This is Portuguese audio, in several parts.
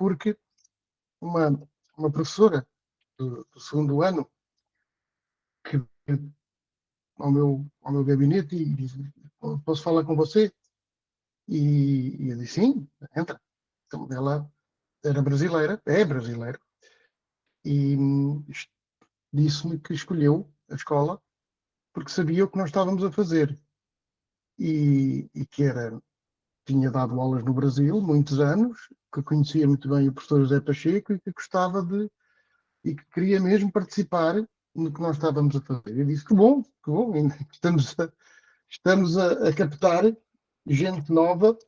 porque uma professora do segundo ano que veio ao meu gabinete e disse: posso falar com você? E eu disse: sim, entra. Então, ela era brasileira, é brasileira, e disse-me que escolheu a escola porque sabia o que nós estávamos a fazer e que tinha dado aulas no Brasil muitos anos, que conhecia muito bem o professor José Pacheco e que gostava e que queria mesmo participar no que nós estávamos a fazer. Eu disse: que bom, estamos a captar gente nova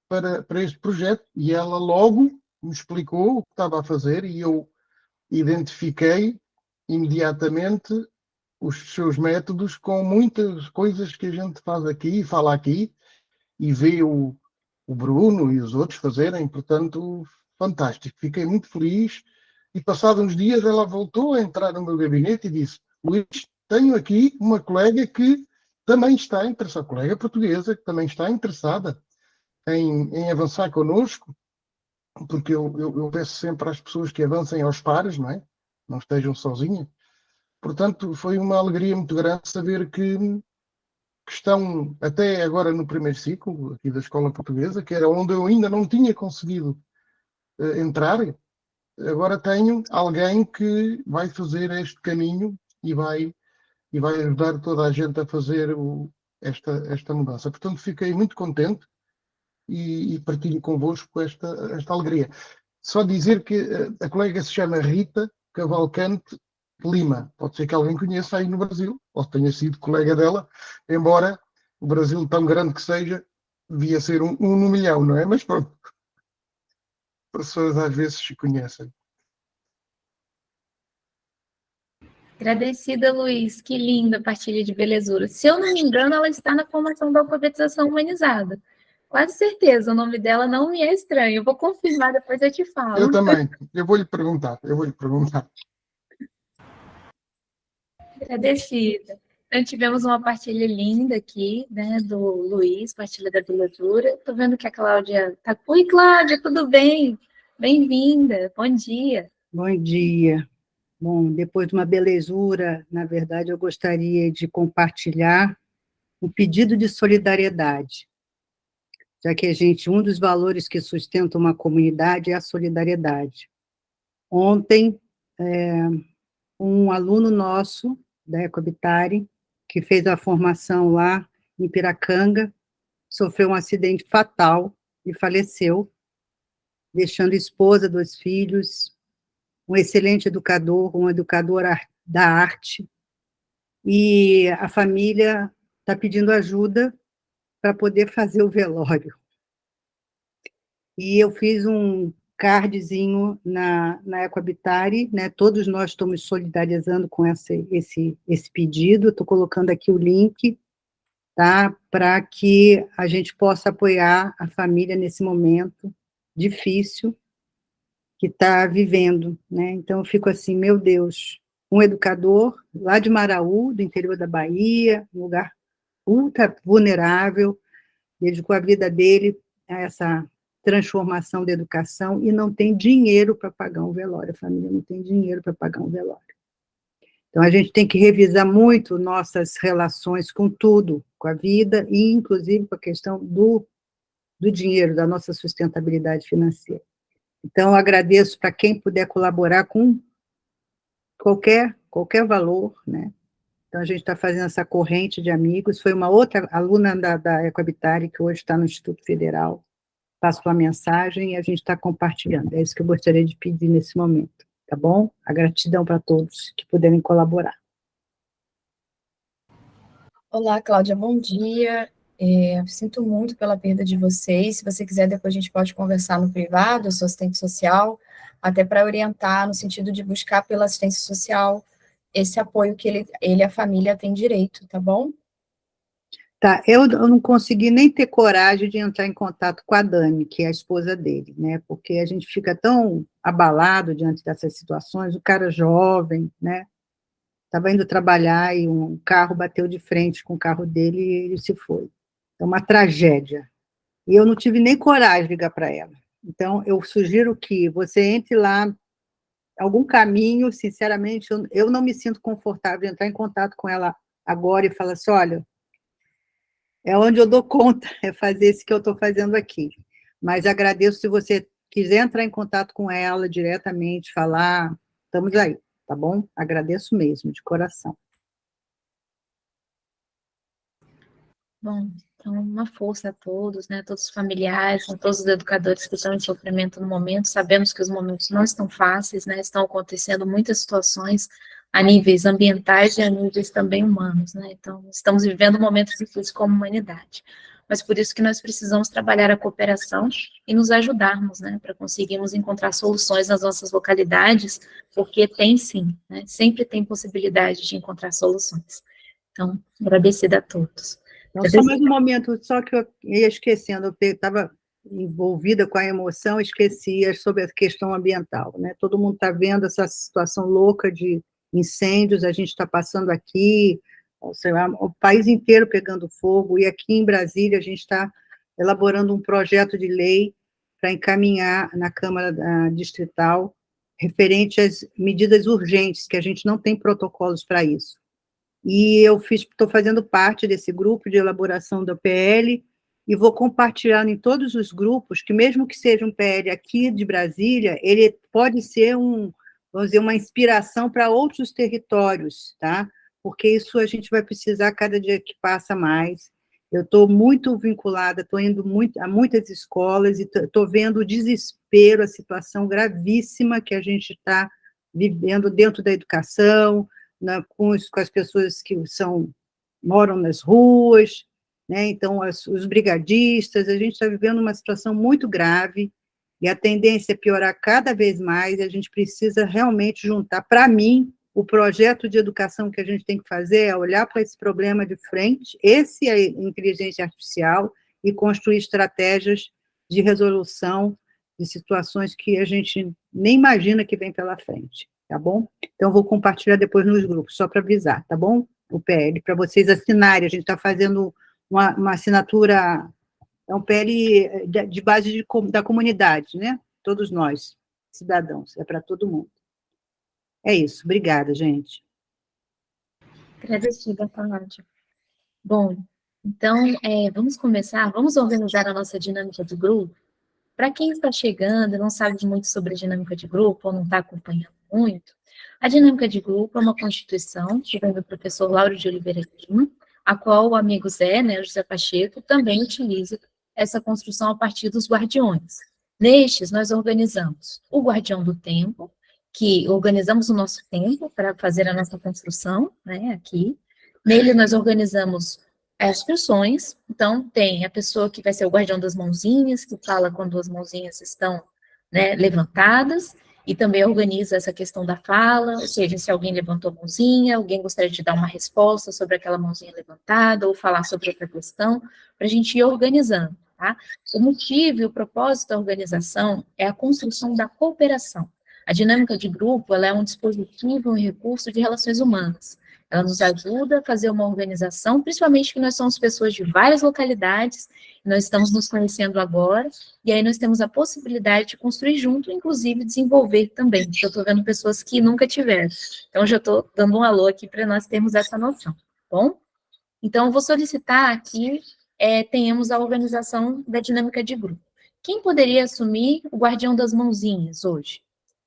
para este projeto. E ela logo me explicou o que estava a fazer e eu identifiquei imediatamente os seus métodos com muitas coisas que a gente faz aqui e fala aqui e vê o Bruno e os outros fazerem, portanto, fantástico. Fiquei muito feliz e passados uns dias ela voltou a entrar no meu gabinete e disse: Luís, tenho aqui uma colega que também está interessada, colega portuguesa, que também está interessada em avançar connosco, porque eu peço sempre às pessoas que avancem aos pares, não é? Não estejam sozinhas. Portanto, foi uma alegria muito grande saber que estão até agora no primeiro ciclo aqui da Escola Portuguesa, que era onde eu ainda não tinha conseguido entrar. Agora tenho alguém que vai fazer este caminho e vai ajudar toda a gente a fazer esta mudança. Portanto, fiquei muito contente e partilho convosco esta alegria. Só dizer que a colega se chama Rita Cavalcante Lima. Pode ser que alguém conheça aí no Brasil, ou tenha sido colega dela, embora o Brasil, tão grande que seja, devia ser um no milhão, não é? Mas pronto, as pessoas às vezes se conhecem. Agradecida, Luiz. Que linda partilha de belezura. Se eu não me engano, ela está na formação da alfabetização humanizada. Quase certeza, o nome dela não me é estranho. Eu vou confirmar, depois eu te falo. Eu também. Eu vou lhe perguntar. Agradecida. Então, tivemos uma partilha linda aqui, né, do Luiz, partilha da belezura. Estou vendo que a Cláudia está... Oi, Cláudia, tudo bem? Bem-vinda. Bom dia. Bom dia. Bom, depois de uma belezura, na verdade, eu gostaria de compartilhar um pedido de solidariedade, já que um dos valores que sustenta uma comunidade é a solidariedade. Ontem, um aluno nosso, da Ecohabitare, que fez a formação lá em Piracanga, sofreu um acidente fatal e faleceu, deixando esposa, 2 filhos, um excelente educador, um educador da arte, e a família está pedindo ajuda para poder fazer o velório. E eu fiz um cardzinho na Ecohabitare, né? Todos nós estamos solidarizando com esse pedido. Estou colocando aqui o link, tá? Para que a gente possa apoiar a família nesse momento difícil que está vivendo, né? Então eu fico assim, meu Deus, um educador lá de Maraú, do interior da Bahia, um lugar ultra vulnerável, dedicou a vida dele a essa transformação da educação e não tem dinheiro para pagar um velório, a família não tem dinheiro para pagar um velório. Então, a gente tem que revisar muito nossas relações com tudo, com a vida e, inclusive, com a questão do dinheiro, da nossa sustentabilidade financeira. Então, eu agradeço para quem puder colaborar com qualquer valor, né? Então, a gente está fazendo essa corrente de amigos. Foi uma outra aluna da Ecohabitare, que hoje está no Instituto Federal, passou a mensagem e a gente está compartilhando. É isso que eu gostaria de pedir nesse momento, tá bom? A gratidão para todos que puderem colaborar. Olá, Cláudia, bom dia. Sinto muito pela perda de vocês. Se você quiser, depois a gente pode conversar no privado, eu sou assistente social, até para orientar no sentido de buscar pela assistência social esse apoio que ele e a família têm direito, tá bom? Tá, eu não consegui nem ter coragem de entrar em contato com a Dani, que é a esposa dele, né, porque a gente fica tão abalado diante dessas situações, o cara jovem, né, estava indo trabalhar e um carro bateu de frente com o carro dele e ele se foi. É uma tragédia. E eu não tive nem coragem de ligar para ela. Então, eu sugiro que você entre lá, algum caminho, sinceramente, eu não me sinto confortável em entrar em contato com ela agora e falar assim, olha, é onde eu dou conta, é fazer isso que eu estou fazendo aqui. Mas agradeço se você quiser entrar em contato com ela diretamente, falar, estamos aí, tá bom? Agradeço mesmo, de coração. Bom, então, uma força a todos, né, a todos os familiares, a todos os educadores que estão em sofrimento no momento. Sabemos que os momentos não estão fáceis, né, estão acontecendo muitas situações a níveis ambientais e a níveis também humanos, né, então estamos vivendo momentos difíceis como humanidade. Mas por isso que nós precisamos trabalhar a cooperação e nos ajudarmos, né, para conseguirmos encontrar soluções nas nossas localidades, porque tem sim, né, sempre tem possibilidade de encontrar soluções. Então, agradecida a todos. Então, só mais um momento, só que eu ia esquecendo, eu estava envolvida com a emoção, esquecia sobre a questão ambiental, né? Todo mundo está vendo essa situação louca de incêndios, a gente está passando aqui, sei lá, o país inteiro pegando fogo, e aqui em Brasília a gente está elaborando um projeto de lei para encaminhar na Câmara Distrital referente às medidas urgentes, que a gente não tem protocolos para isso. E eu estou fazendo parte desse grupo de elaboração do PL, e vou compartilhar em todos os grupos, que mesmo que seja um PL aqui de Brasília, ele pode ser vamos dizer, uma inspiração para outros territórios, tá? Porque isso a gente vai precisar cada dia que passa mais. Eu estou muito vinculada, estou indo a muitas escolas, e estou vendo o desespero, a situação gravíssima que a gente está vivendo dentro da educação, com as pessoas que moram nas ruas, né? Então, os brigadistas, a gente está vivendo uma situação muito grave, e a tendência é piorar cada vez mais, e a gente precisa realmente juntar. Para mim, o projeto de educação que a gente tem que fazer é olhar para esse problema de frente, esse é a inteligência artificial, e construir estratégias de resolução de situações que a gente nem imagina que vem pela frente. Tá bom? Então, vou compartilhar depois nos grupos, só para avisar, tá bom? O PL, para vocês assinarem. A gente está fazendo uma assinatura, é um PL de base da comunidade, né? Todos nós, cidadãos, é para todo mundo. É isso, obrigada, gente. Agradecida, Cláudia. Bom, então, vamos começar, vamos organizar a nossa dinâmica de grupo. Para quem está chegando e não sabe muito sobre a dinâmica de grupo, ou não está acompanhando muito, a dinâmica de grupo é uma constituição que vem do professor Lauro de Oliveira Lima, a qual o amigo Zé, né, o José Pacheco, também utiliza essa construção a partir dos guardiões. Nestes, nós organizamos o guardião do tempo, que organizamos o nosso tempo para fazer a nossa construção, né, aqui. Nele, nós organizamos as funções. Então, tem a pessoa que vai ser o guardião das mãozinhas, que fala quando as mãozinhas estão, né, levantadas, e também organiza essa questão da fala, ou seja, se alguém levantou a mãozinha, alguém gostaria de dar uma resposta sobre aquela mãozinha levantada, ou falar sobre outra questão, para a gente ir organizando, tá? O motivo e o propósito da organização é a construção da cooperação. A dinâmica de grupo, ela é um dispositivo, um recurso de relações humanas. Ela nos ajuda a fazer uma organização, principalmente que nós somos pessoas de várias localidades, nós estamos nos conhecendo agora, e aí nós temos a possibilidade de construir junto, inclusive desenvolver também, porque eu estou vendo pessoas que nunca tiveram. Então, já estou dando um alô aqui para nós termos essa noção, tá bom? Então, eu vou solicitar que tenhamos a organização da dinâmica de grupo. Quem poderia assumir o guardião das mãozinhas hoje?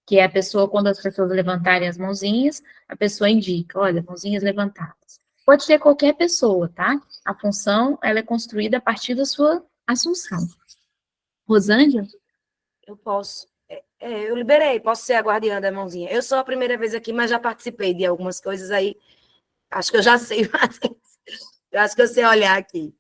Que é a pessoa, quando as pessoas levantarem as mãozinhas, a pessoa indica, olha, mãozinhas levantadas. Pode ser qualquer pessoa, tá? A função, ela é construída a partir da sua assunção. Rosângela? Eu posso. Eu liberei, posso ser a guardiã da mãozinha. Eu sou a primeira vez aqui, mas já participei de algumas coisas aí. Acho que eu já sei, mas eu acho que eu sei olhar aqui.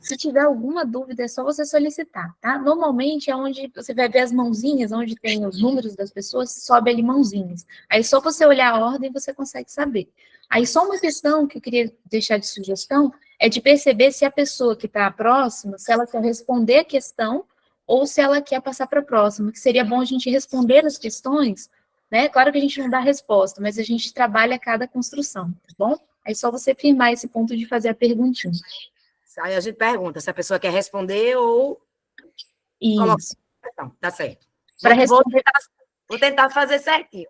Se tiver alguma dúvida, é só você solicitar, tá? Normalmente é onde você vai ver as mãozinhas, onde tem os números das pessoas, sobe ali mãozinhas. Aí só você olhar a ordem, você consegue saber. Aí só uma questão que eu queria deixar de sugestão é de perceber se a pessoa que está próxima, se ela quer responder a questão ou se ela quer passar para a próxima, que seria bom a gente responder as questões, né? Claro que a gente não dá resposta, mas a gente trabalha cada construção, tá bom? Aí só você firmar esse ponto de fazer a perguntinha. Aí a gente pergunta se a pessoa quer responder ou... Isso. Não, tá certo. Para Vou tentar fazer certinho.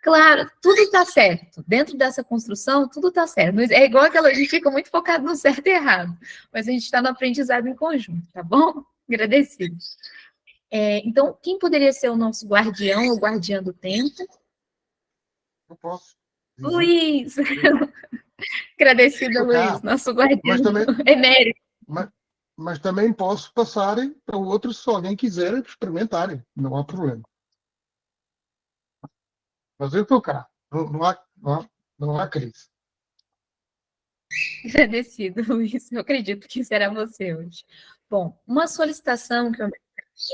Claro, tudo está certo. Dentro dessa construção, tudo está certo. É igual aquela, a gente fica muito focado no certo e errado, mas a gente está no aprendizado em conjunto, tá bom? Agradecido. Então, quem poderia ser o nosso guardião ou guardiã do tempo? Eu posso dizer. Luiz! Agradecida, Estou cá. Luiz, nosso guardião Mas também, emérito. mas também posso passarem para o outro se alguém quiser experimentarem. Não há problema. Mas eu estou cá. Não há crise. Agradecido, Luiz. Eu acredito que será você hoje. Bom, uma solicitação que eu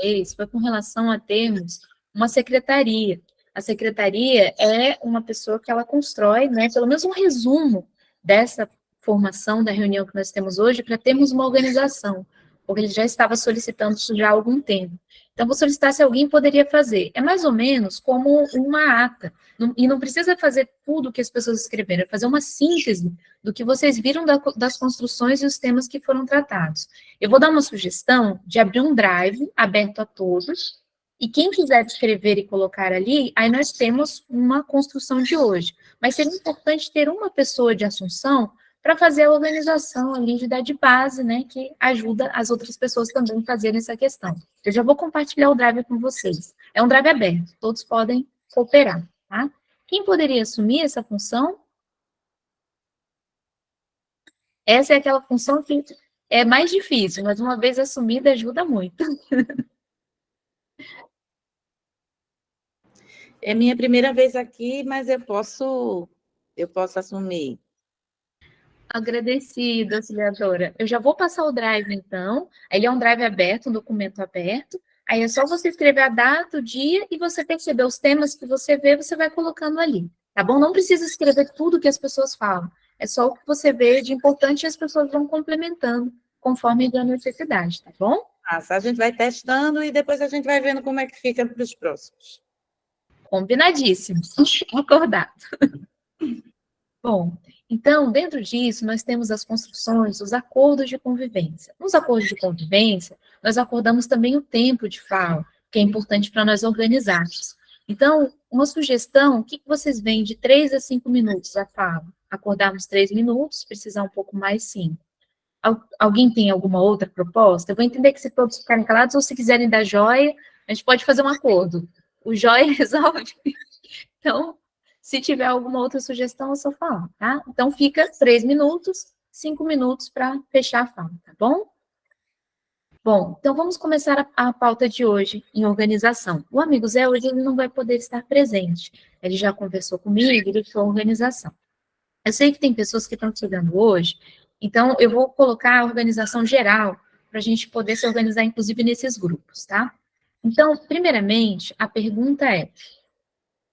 fez foi com relação a termos uma secretaria. A secretaria é uma pessoa que ela constrói, né, pelo menos um resumo dessa formação da reunião que nós temos hoje para termos uma organização, porque ele já estava solicitando isso já há algum tempo. Então, vou solicitar se alguém poderia fazer. É mais ou menos como uma ata, e não precisa fazer tudo o que as pessoas escreveram, é fazer uma síntese do que vocês viram das construções e os temas que foram tratados. Eu vou dar uma sugestão de abrir um drive aberto a todos, e quem quiser escrever e colocar ali, aí nós temos uma construção de hoje. Mas seria importante ter uma pessoa de Assunção para fazer a organização ali de base, né, que ajuda as outras pessoas também a fazerem essa questão. Eu já vou compartilhar o drive com vocês. É um drive aberto, todos podem cooperar, tá? Quem poderia assumir essa função? Essa é aquela função que é mais difícil, mas uma vez assumida ajuda muito. É minha primeira vez aqui, mas eu posso assumir. Agradecida, auxiliadora. Eu já vou passar o drive, então. Ele é um drive aberto, um documento aberto. Aí é só você escrever a data, o dia, e você perceber os temas que você vê, você vai colocando ali, tá bom? Não precisa escrever tudo que as pessoas falam. É só o que você vê de importante e as pessoas vão complementando, conforme a necessidade, tá bom? A gente vai testando e depois a gente vai vendo como é que fica para os próximos. Combinadíssimo. Acordado. Bom, então, dentro disso, nós temos as construções, os acordos de convivência. Nos acordos de convivência, nós acordamos também o tempo de fala, que é importante para nós organizarmos. Então, uma sugestão, o que vocês veem de 3 a 5 minutos a fala? Acordarmos 3 minutos, precisar um pouco mais 5. Alguém tem alguma outra proposta? Eu vou entender que se todos ficarem calados, ou se quiserem dar joia, a gente pode fazer um acordo. O joia resolve. Então, se tiver alguma outra sugestão, eu só falo, tá? Então, fica 3 minutos, 5 minutos para fechar a fala, tá bom? Bom, então vamos começar a pauta de hoje em organização. O amigo Zé hoje ele não vai poder estar presente. Ele já conversou comigo, ele fez a organização. Eu sei que tem pessoas que estão chegando hoje, então eu vou colocar a organização geral para a gente poder se organizar, inclusive, nesses grupos, tá? Então, primeiramente, a pergunta é: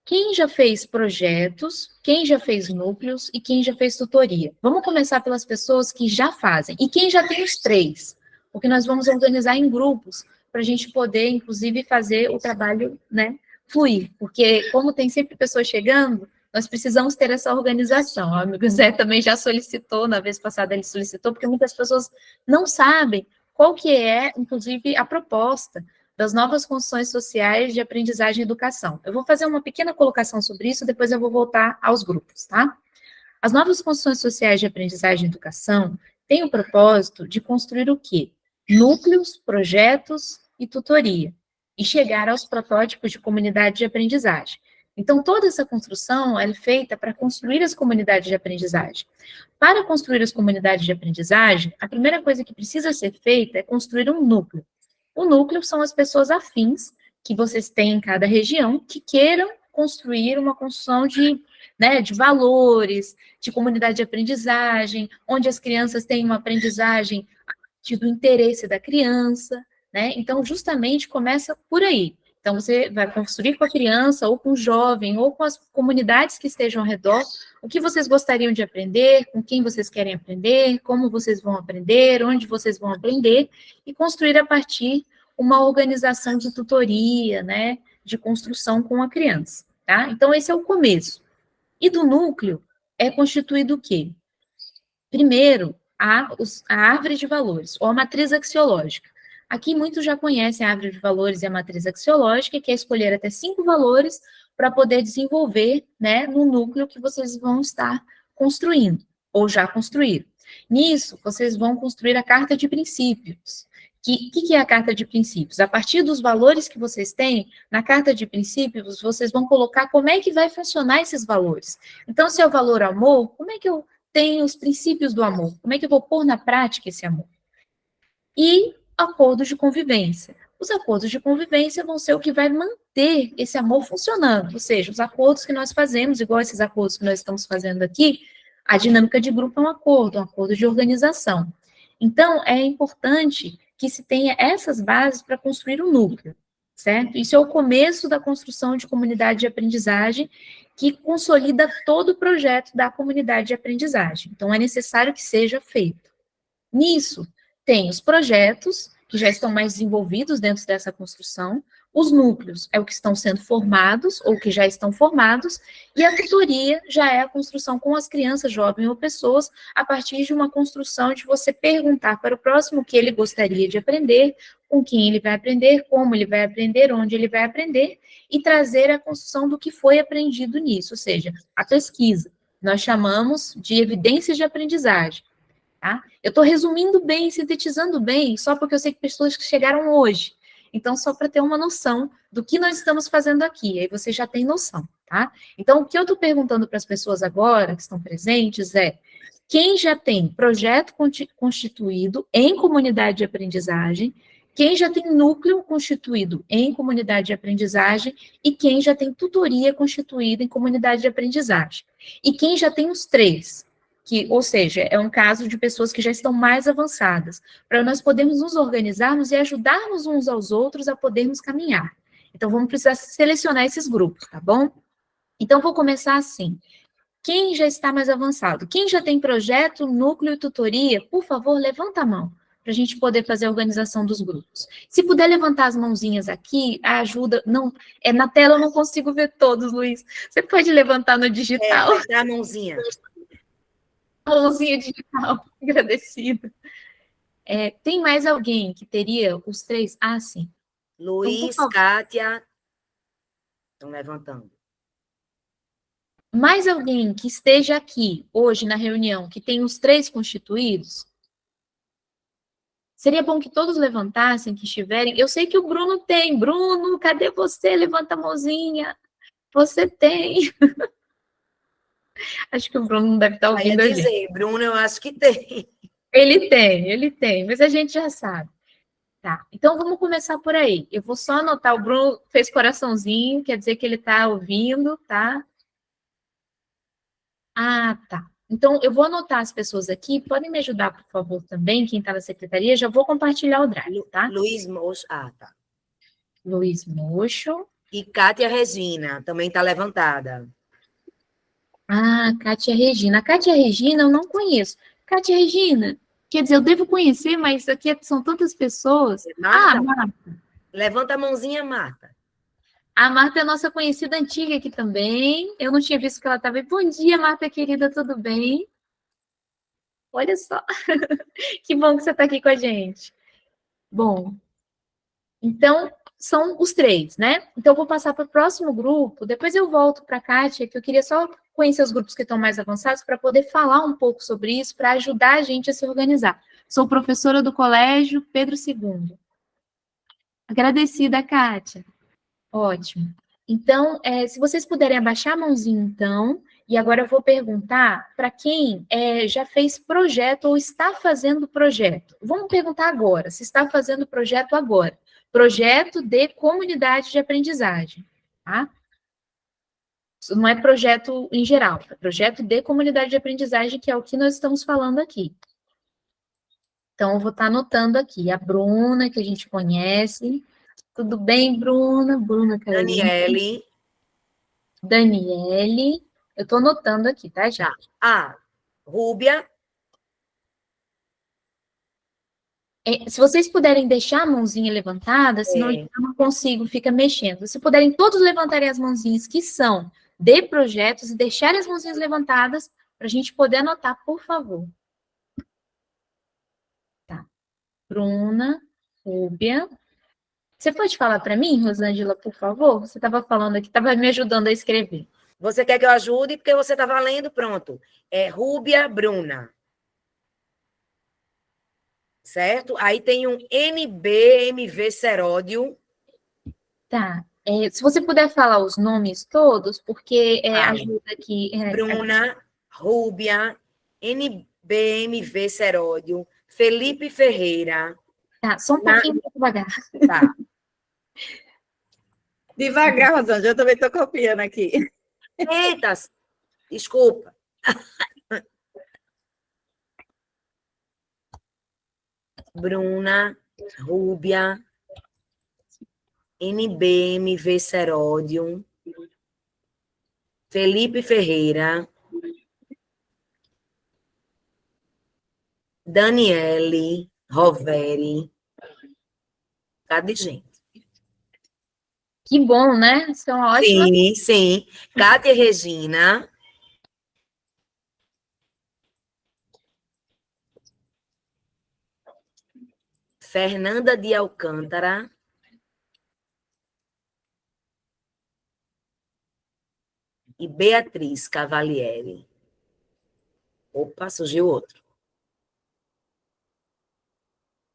quem já fez projetos, quem já fez núcleos e quem já fez tutoria? Vamos começar pelas pessoas que já fazem. E quem já tem os 3? Porque nós vamos organizar em grupos para a gente poder, inclusive, fazer o trabalho, né, fluir. Porque, como tem sempre pessoas chegando, nós precisamos ter essa organização. O amigo Zé também já solicitou, na vez passada ele solicitou, porque muitas pessoas não sabem qual que é, inclusive, a proposta das novas construções sociais de aprendizagem e educação. Eu vou fazer uma pequena colocação sobre isso, depois eu vou voltar aos grupos, tá? As novas construções sociais de aprendizagem e educação têm o propósito de construir o quê? Núcleos, projetos e tutoria, e chegar aos protótipos de comunidade de aprendizagem. Então, toda essa construção é feita para construir as comunidades de aprendizagem. Para construir as comunidades de aprendizagem, a primeira coisa que precisa ser feita é construir um núcleo. O núcleo são as pessoas afins que vocês têm em cada região que queiram construir uma construção de valores, de comunidade de aprendizagem, onde as crianças têm uma aprendizagem a partir do interesse da criança, né? Então, justamente, começa por aí. Então, você vai construir com a criança, ou com o jovem, ou com as comunidades que estejam ao redor, o que vocês gostariam de aprender, com quem vocês querem aprender, como vocês vão aprender, onde vocês vão aprender, e construir a partir uma organização de tutoria, né, de construção com a criança, tá? Então, esse é o começo. E do núcleo é constituído o quê? Primeiro, a árvore de valores, ou a matriz axiológica. Aqui muitos já conhecem a árvore de valores e a matriz axiológica, que é escolher até 5 valores para poder desenvolver, né, no núcleo que vocês vão estar construindo, ou já construíram. Nisso, vocês vão construir a carta de princípios. Que é a carta de princípios? A partir dos valores que vocês têm, na carta de princípios, vocês vão colocar como é que vai funcionar esses valores. Então, se é o valor amor, como é que eu tenho os princípios do amor? Como é que eu vou pôr na prática esse amor? E acordos de convivência. Os acordos de convivência vão ser o que vai manter esse amor funcionando, ou seja, os acordos que nós fazemos, igual esses acordos que nós estamos fazendo aqui, a dinâmica de grupo é um acordo de organização. Então, é importante que se tenha essas bases para construir um núcleo, certo? Isso é o começo da construção de comunidade de aprendizagem, que consolida todo o projeto da comunidade de aprendizagem. Então, é necessário que seja feito. Nisso, tem os projetos, que já estão mais desenvolvidos dentro dessa construção, os núcleos é o que estão sendo formados, ou que já estão formados, e a tutoria já é a construção com as crianças, jovens ou pessoas, a partir de uma construção de você perguntar para o próximo o que ele gostaria de aprender, com quem ele vai aprender, como ele vai aprender, onde ele vai aprender, e trazer a construção do que foi aprendido nisso, ou seja, a pesquisa. Nós chamamos de evidências de aprendizagem. Tá? Eu estou resumindo bem, sintetizando bem, só porque eu sei que pessoas que chegaram hoje. Então, só para ter uma noção do que nós estamos fazendo aqui, aí você já tem noção, tá? Então, o que eu estou perguntando para as pessoas agora, que estão presentes, é quem já tem projeto constituído em comunidade de aprendizagem, quem já tem núcleo constituído em comunidade de aprendizagem e quem já tem tutoria constituída em comunidade de aprendizagem. E quem já tem os 3, ou seja, é um caso de pessoas que já estão mais avançadas, para nós podermos nos organizarmos e ajudarmos uns aos outros a podermos caminhar. Então, vamos precisar selecionar esses grupos, tá bom? Então, vou começar assim. Quem já está mais avançado? Quem já tem projeto, núcleo e tutoria, por favor, levanta a mão, para a gente poder fazer a organização dos grupos. Se puder levantar as mãozinhas aqui, ajuda. Não, na tela eu não consigo ver todos, Luiz. Você pode levantar no digital. Levantar a mãozinha. Mãozinha digital, agradecida. Tem mais alguém que teria os 3? Ah, sim. Luiz, então, Kátia, estão levantando. Mais alguém que esteja aqui hoje na reunião, que tem os 3 constituídos? Seria bom que todos levantassem, que estiverem. Eu sei que o Bruno tem. Bruno, cadê você? Levanta a mãozinha. Você tem. Acho que o Bruno não deve estar ouvindo a gente. Bruno, eu acho que tem. Ele tem, mas a gente já sabe. Tá, então vamos começar por aí. Eu vou só anotar, o Bruno fez coraçãozinho, quer dizer que ele está ouvindo, tá? Ah, tá. Então, eu vou anotar as pessoas aqui, podem me ajudar, por favor, também, quem está na secretaria, já vou compartilhar o drive, tá? Luiz Mocho, tá. Luiz Mocho. E Kátia Regina, também está levantada. Ah, Kátia Regina. A Kátia Regina eu não conheço. Kátia Regina, quer dizer, eu devo conhecer, mas aqui são tantas pessoas. Marta, Marta. Levanta a mãozinha, Marta. A Marta é nossa conhecida antiga aqui também. Eu não tinha visto que ela estava. Bom dia, Marta querida, tudo bem? Olha só. Que bom que você está aqui com a gente. Bom, então, são os 3, né? Então, eu vou passar para o próximo grupo, depois eu volto para a Kátia, que eu queria só conhecer os grupos que estão mais avançados para poder falar um pouco sobre isso, para ajudar a gente a se organizar. Sou professora do Colégio Pedro II. Agradecida, Kátia. Ótimo. Então, se vocês puderem abaixar a mãozinha, então, e agora eu vou perguntar para quem já fez projeto ou está fazendo projeto. Vamos perguntar agora, se está fazendo projeto agora. Projeto de comunidade de aprendizagem, tá? Isso não é projeto em geral, é projeto de comunidade de aprendizagem, que é o que nós estamos falando aqui. Então, eu vou estar anotando aqui. A Bruna, que a gente conhece. Tudo bem, Bruna? Bruna, Carolina. Daniele. Eu estou anotando aqui, tá, gente? Rúbia. Se vocês puderem deixar a mãozinha levantada, senão eu não consigo, fica mexendo. Se puderem todos levantarem as mãozinhas que são de projetos e deixarem as mãozinhas levantadas para a gente poder anotar, por favor. Tá. Bruna, Rúbia. Você pode falar para mim, Rosângela, por favor? Você estava falando aqui, estava me ajudando a escrever. Você quer que eu ajude? Porque você está valendo, pronto. É Rúbia Bruna. Certo? Aí tem um NBMV Seródio. Tá. Se você puder falar os nomes todos, porque Falo. ajuda aqui. Bruna, Rúbia, NBMV Seródio, Felipe Ferreira. Tá, só um pouquinho mais devagar. Tá. Devagar, Rosângela, eu também estou copiando aqui. Eita, desculpa. Bruna, Rúbia, NBMV Seródio, Felipe Ferreira, Daniele Roveri. Cadê gente? Que bom, né? São ótimas. Sim, sim. Cátia Regina. Fernanda de Alcântara. E Beatriz Cavalieri. Opa, surgiu outro.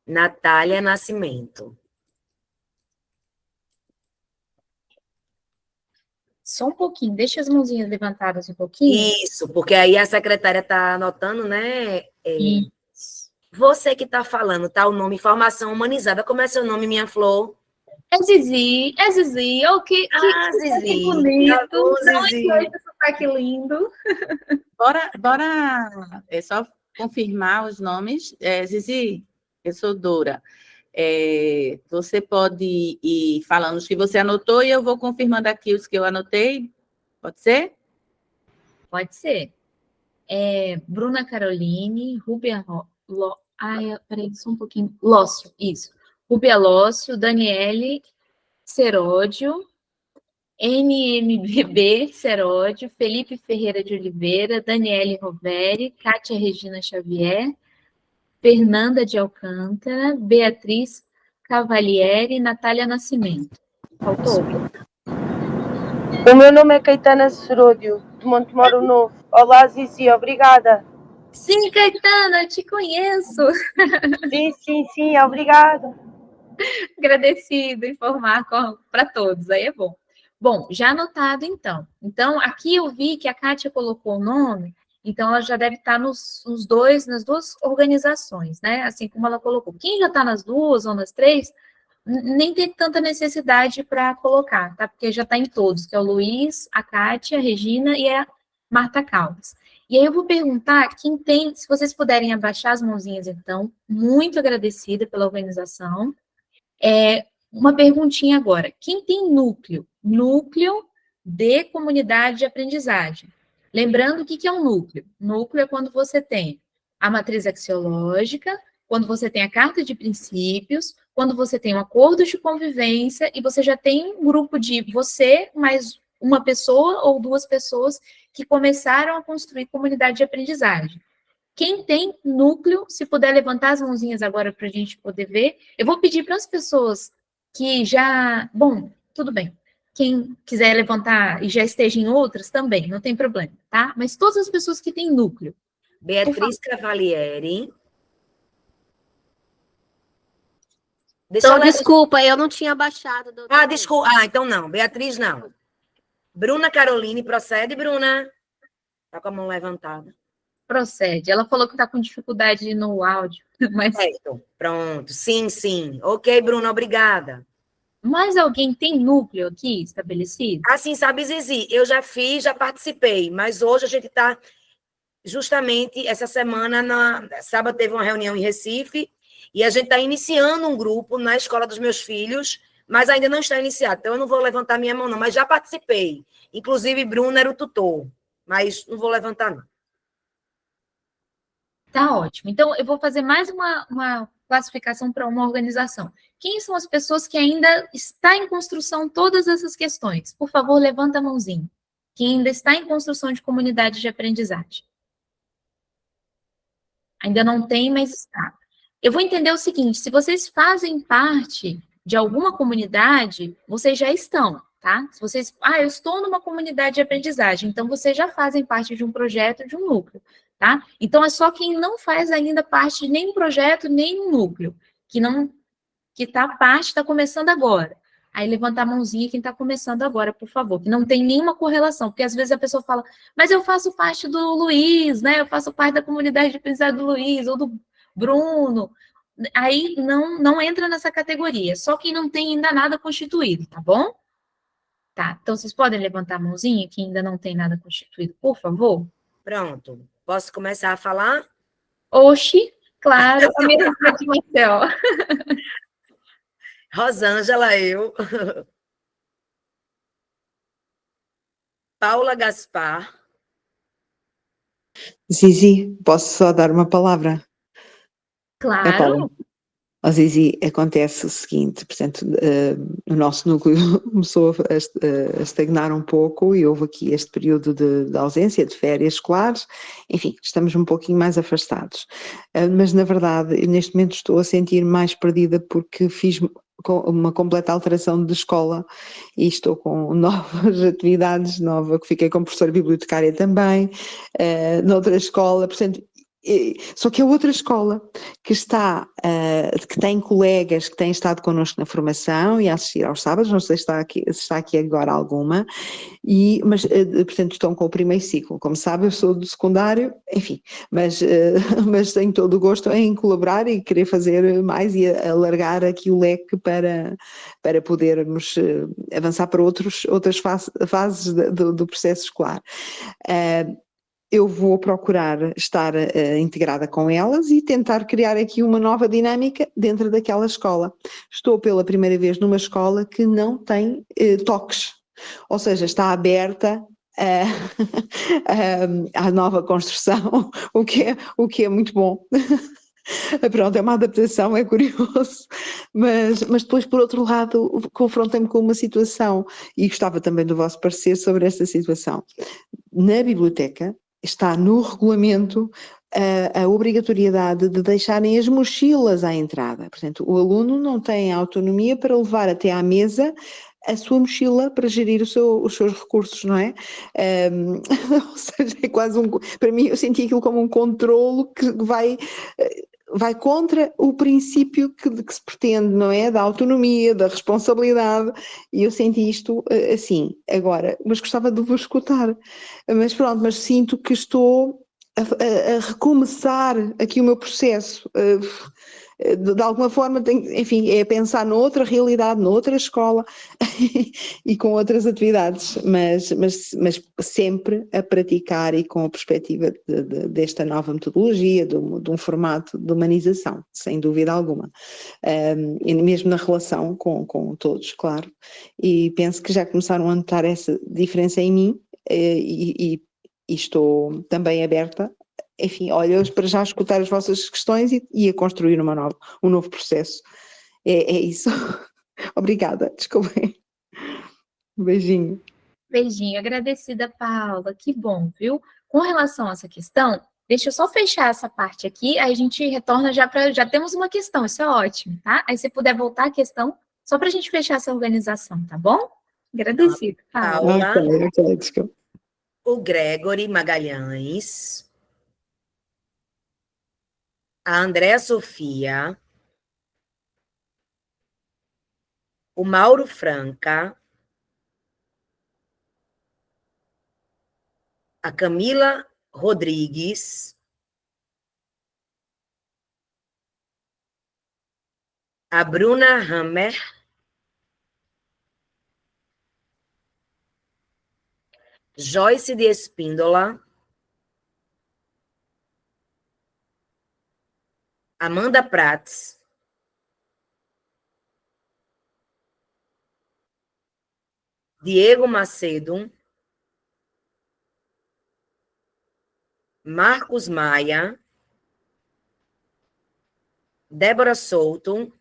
Natália Nascimento. Só um pouquinho, deixa as mãozinhas levantadas um pouquinho. Isso, porque aí a secretária está anotando, né? Isso. Você que está falando, tá? O nome Formação Humanizada. Como é seu nome, minha flor? É Zizi. Oh, que Zizi. bonito. Tá bom, Zizi. Esse sotaque lindo. Bora só confirmar os nomes. Zizi, eu sou Dora. Você pode ir falando os que você anotou e eu vou confirmando aqui os que eu anotei. Pode ser? Pode ser. Bruna Caroline, Rúbia peraí, só um pouquinho. Lócio, isso. Rúbia Lócio, Daniele Seródio, NMBB Seródio, Felipe Ferreira de Oliveira, Daniele Roveri, Cátia Regina Xavier, Fernanda de Alcântara, Beatriz Cavalieri, Natália Nascimento. Faltou? O meu nome é Caetana Seródio, de Montemoro Novo. Olá, Zizi, obrigada. Sim, Caetana, te conheço. Sim, obrigada. Agradecido informar para todos, aí é bom. Bom, já anotado então. Então, aqui eu vi que a Kátia colocou o nome, então ela já deve estar nas duas organizações, né? Assim como ela colocou. Quem já está nas duas ou nas três, nem tem tanta necessidade para colocar, tá? Porque já está em todos, que é o Luiz, a Kátia, a Regina e a Marta Caldas. E aí eu vou perguntar quem tem, se vocês puderem abaixar as mãozinhas, então, muito agradecida pela organização. Uma perguntinha agora. Quem tem núcleo? Núcleo de comunidade de aprendizagem. Lembrando o que é um núcleo. Núcleo é quando você tem a matriz axiológica, quando você tem a carta de princípios, quando você tem um acordo de convivência e você já tem um grupo de você mais uma pessoa ou duas pessoas que começaram a construir comunidade de aprendizagem. Quem tem núcleo, se puder levantar as mãozinhas agora para a gente poder ver. Eu vou pedir para as pessoas que já... Bom, tudo bem. Quem quiser levantar e já esteja em outras, também, não tem problema, tá? Mas todas as pessoas que têm núcleo. Beatriz Cavalieri. Então, desculpa, eu não tinha baixado. Desculpa. Então não. Beatriz, não. Bruna Caroline, procede, Bruna? Está com a mão levantada. Procede. Ela falou que está com dificuldade no áudio, mas... Certo. Pronto. Sim. Ok, Bruna, obrigada. Mais alguém tem núcleo aqui estabelecido? Assim, sabe, Zizi, eu já fiz, já participei, mas hoje a gente está, justamente, essa semana, sábado teve uma reunião em Recife, e a gente está iniciando um grupo na escola dos meus filhos, mas ainda não está iniciado, então eu não vou levantar minha mão não, mas já participei. Inclusive, Bruno era o tutor, mas não vou levantar não. Tá ótimo. Então, eu vou fazer mais uma classificação para uma organização. Quem são as pessoas que ainda está em construção todas essas questões? Por favor, levanta a mãozinha. Quem ainda está em construção de comunidade de aprendizagem. Ainda não tem, mas está. eu vou entender o seguinte, se vocês fazem parte de alguma comunidade, vocês já estão, tá? Se vocês, eu estou numa comunidade de aprendizagem, então vocês já fazem parte de um projeto, de um núcleo, tá? Então é só quem não faz ainda parte de nenhum projeto, nem um núcleo, que está começando agora. Aí levanta a mãozinha quem está começando agora, por favor, que não tem nenhuma correlação, porque às vezes a pessoa fala, mas eu faço parte do Luiz, né? Eu faço parte da comunidade de aprendizagem do Luiz, ou do Bruno. Aí não entra nessa categoria, só quem não tem ainda nada constituído, tá bom? Tá, então vocês podem levantar a mãozinha, quem ainda não tem nada constituído, por favor? Pronto. Posso começar a falar? Oxi, claro, a minha irmã de Marcel. Rosângela, eu. Paula Gaspar. Zizi, posso só dar uma palavra? Claro. Paula. Ó, Zizi, acontece o seguinte, portanto, o nosso núcleo começou a estagnar um pouco e houve aqui este período de ausência, de férias escolares, enfim, estamos um pouquinho mais afastados. Mas, na verdade, neste momento estou a sentir mais perdida porque fiz uma completa alteração de escola e estou com novas atividades, que fiquei como professora bibliotecária também, noutra escola, portanto, só que a outra escola que que tem colegas que têm estado connosco na formação e a assistir aos sábados, não sei se está aqui agora alguma, mas portanto estão com o primeiro ciclo, como sabe eu sou do secundário, enfim, mas tenho todo o gosto em colaborar e querer fazer mais e alargar aqui o leque para podermos avançar para outras fases do processo escolar. Eu vou procurar estar integrada com elas e tentar criar aqui uma nova dinâmica dentro daquela escola. Estou pela primeira vez numa escola que não tem toques, ou seja, está aberta à nova construção, o que é muito bom. Pronto, é uma adaptação, é curioso, mas depois, por outro lado, confrontei-me com uma situação e gostava também do vosso parecer sobre esta situação. Na biblioteca, está no regulamento a obrigatoriedade de deixarem as mochilas à entrada. Portanto, o aluno não tem autonomia para levar até à mesa a sua mochila para gerir os seus recursos, não é? Ou seja, é quase para mim eu senti aquilo como um controlo que vai contra o princípio que se pretende, não é? Da autonomia, da responsabilidade, e eu senti isto assim, agora, mas gostava de vos escutar, mas pronto, mas sinto que estou a recomeçar aqui o meu processo, de alguma forma, enfim, é pensar noutra realidade, noutra escola e com outras atividades, mas sempre a praticar e com a perspectiva desta nova metodologia, de um formato de humanização, sem dúvida alguma, e mesmo na relação com todos, claro, e penso que já começaram a notar essa diferença em mim e estou também aberta. Enfim, olha, para já escutar as vossas questões e a construir um novo processo. É isso. Obrigada, desculpem. Um beijinho. Beijinho, agradecida, Paula, que bom, viu? Com relação a essa questão, deixa eu só fechar essa parte aqui, aí a gente retorna já temos uma questão, isso é ótimo, tá? Aí se puder voltar a questão, só para a gente fechar essa organização, tá bom? Agradecida, Paula. Paula. Desculpa. O Gregory Magalhães. A Andréa Sofia, o Mauro Franca, a Camila Rodrigues, a Bruna Hammer, Joyce de Espíndola, Amanda Prats, Diego Macedo, Marcos Maia, Débora Souto,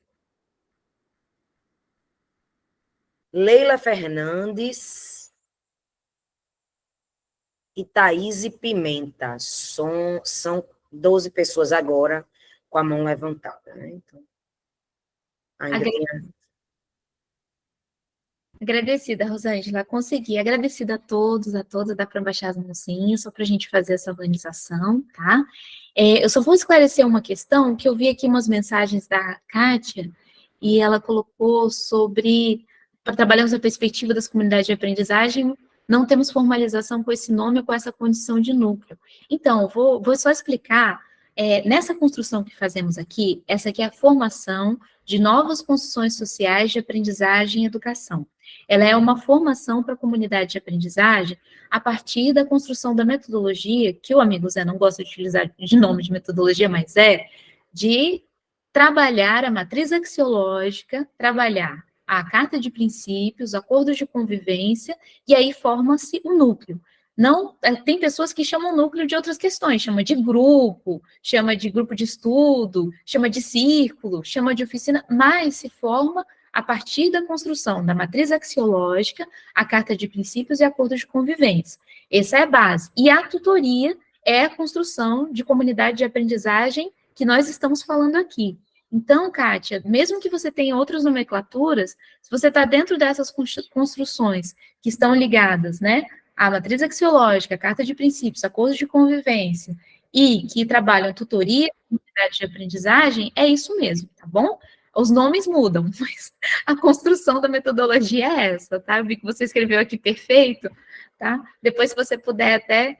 Leila Fernandes e Thaís Pimenta. São 12 pessoas agora com a mão levantada, né? Então, ainda tinha... Agradecida, Rosângela, consegui. Agradecida a todas, dá para baixar as mãozinhas, só para a gente fazer essa organização, tá? Eu só vou esclarecer uma questão, que eu vi aqui umas mensagens da Kátia, e ela colocou sobre, trabalhamos a perspectiva das comunidades de aprendizagem, não temos formalização com esse nome ou com essa condição de núcleo. Então, vou só explicar, nessa construção que fazemos aqui, essa aqui é a formação de novas construções sociais de aprendizagem e educação. Ela é uma formação para a comunidade de aprendizagem a partir da construção da metodologia, que o amigo Zé não gosta de utilizar de nome de metodologia, mas de trabalhar a matriz axiológica, trabalhar a carta de princípios, acordos de convivência, e aí forma-se um núcleo. Não, tem pessoas que chamam núcleo de outras questões, chama de grupo de estudo, chama de círculo, chama de oficina, mas se forma a partir da construção da matriz axiológica, a carta de princípios e acordos de convivência. Essa é a base. E a tutoria é a construção de comunidade de aprendizagem que nós estamos falando aqui. Então, Kátia, mesmo que você tenha outras nomenclaturas, se você está dentro dessas construções que estão ligadas, né, à matriz axiológica, a carta de princípios, acordos de convivência, e que trabalham tutoria, comunidade de aprendizagem, é isso mesmo, tá bom? Os nomes mudam, mas a construção da metodologia é essa, tá? Eu vi que você escreveu aqui perfeito, tá? Depois, se você puder até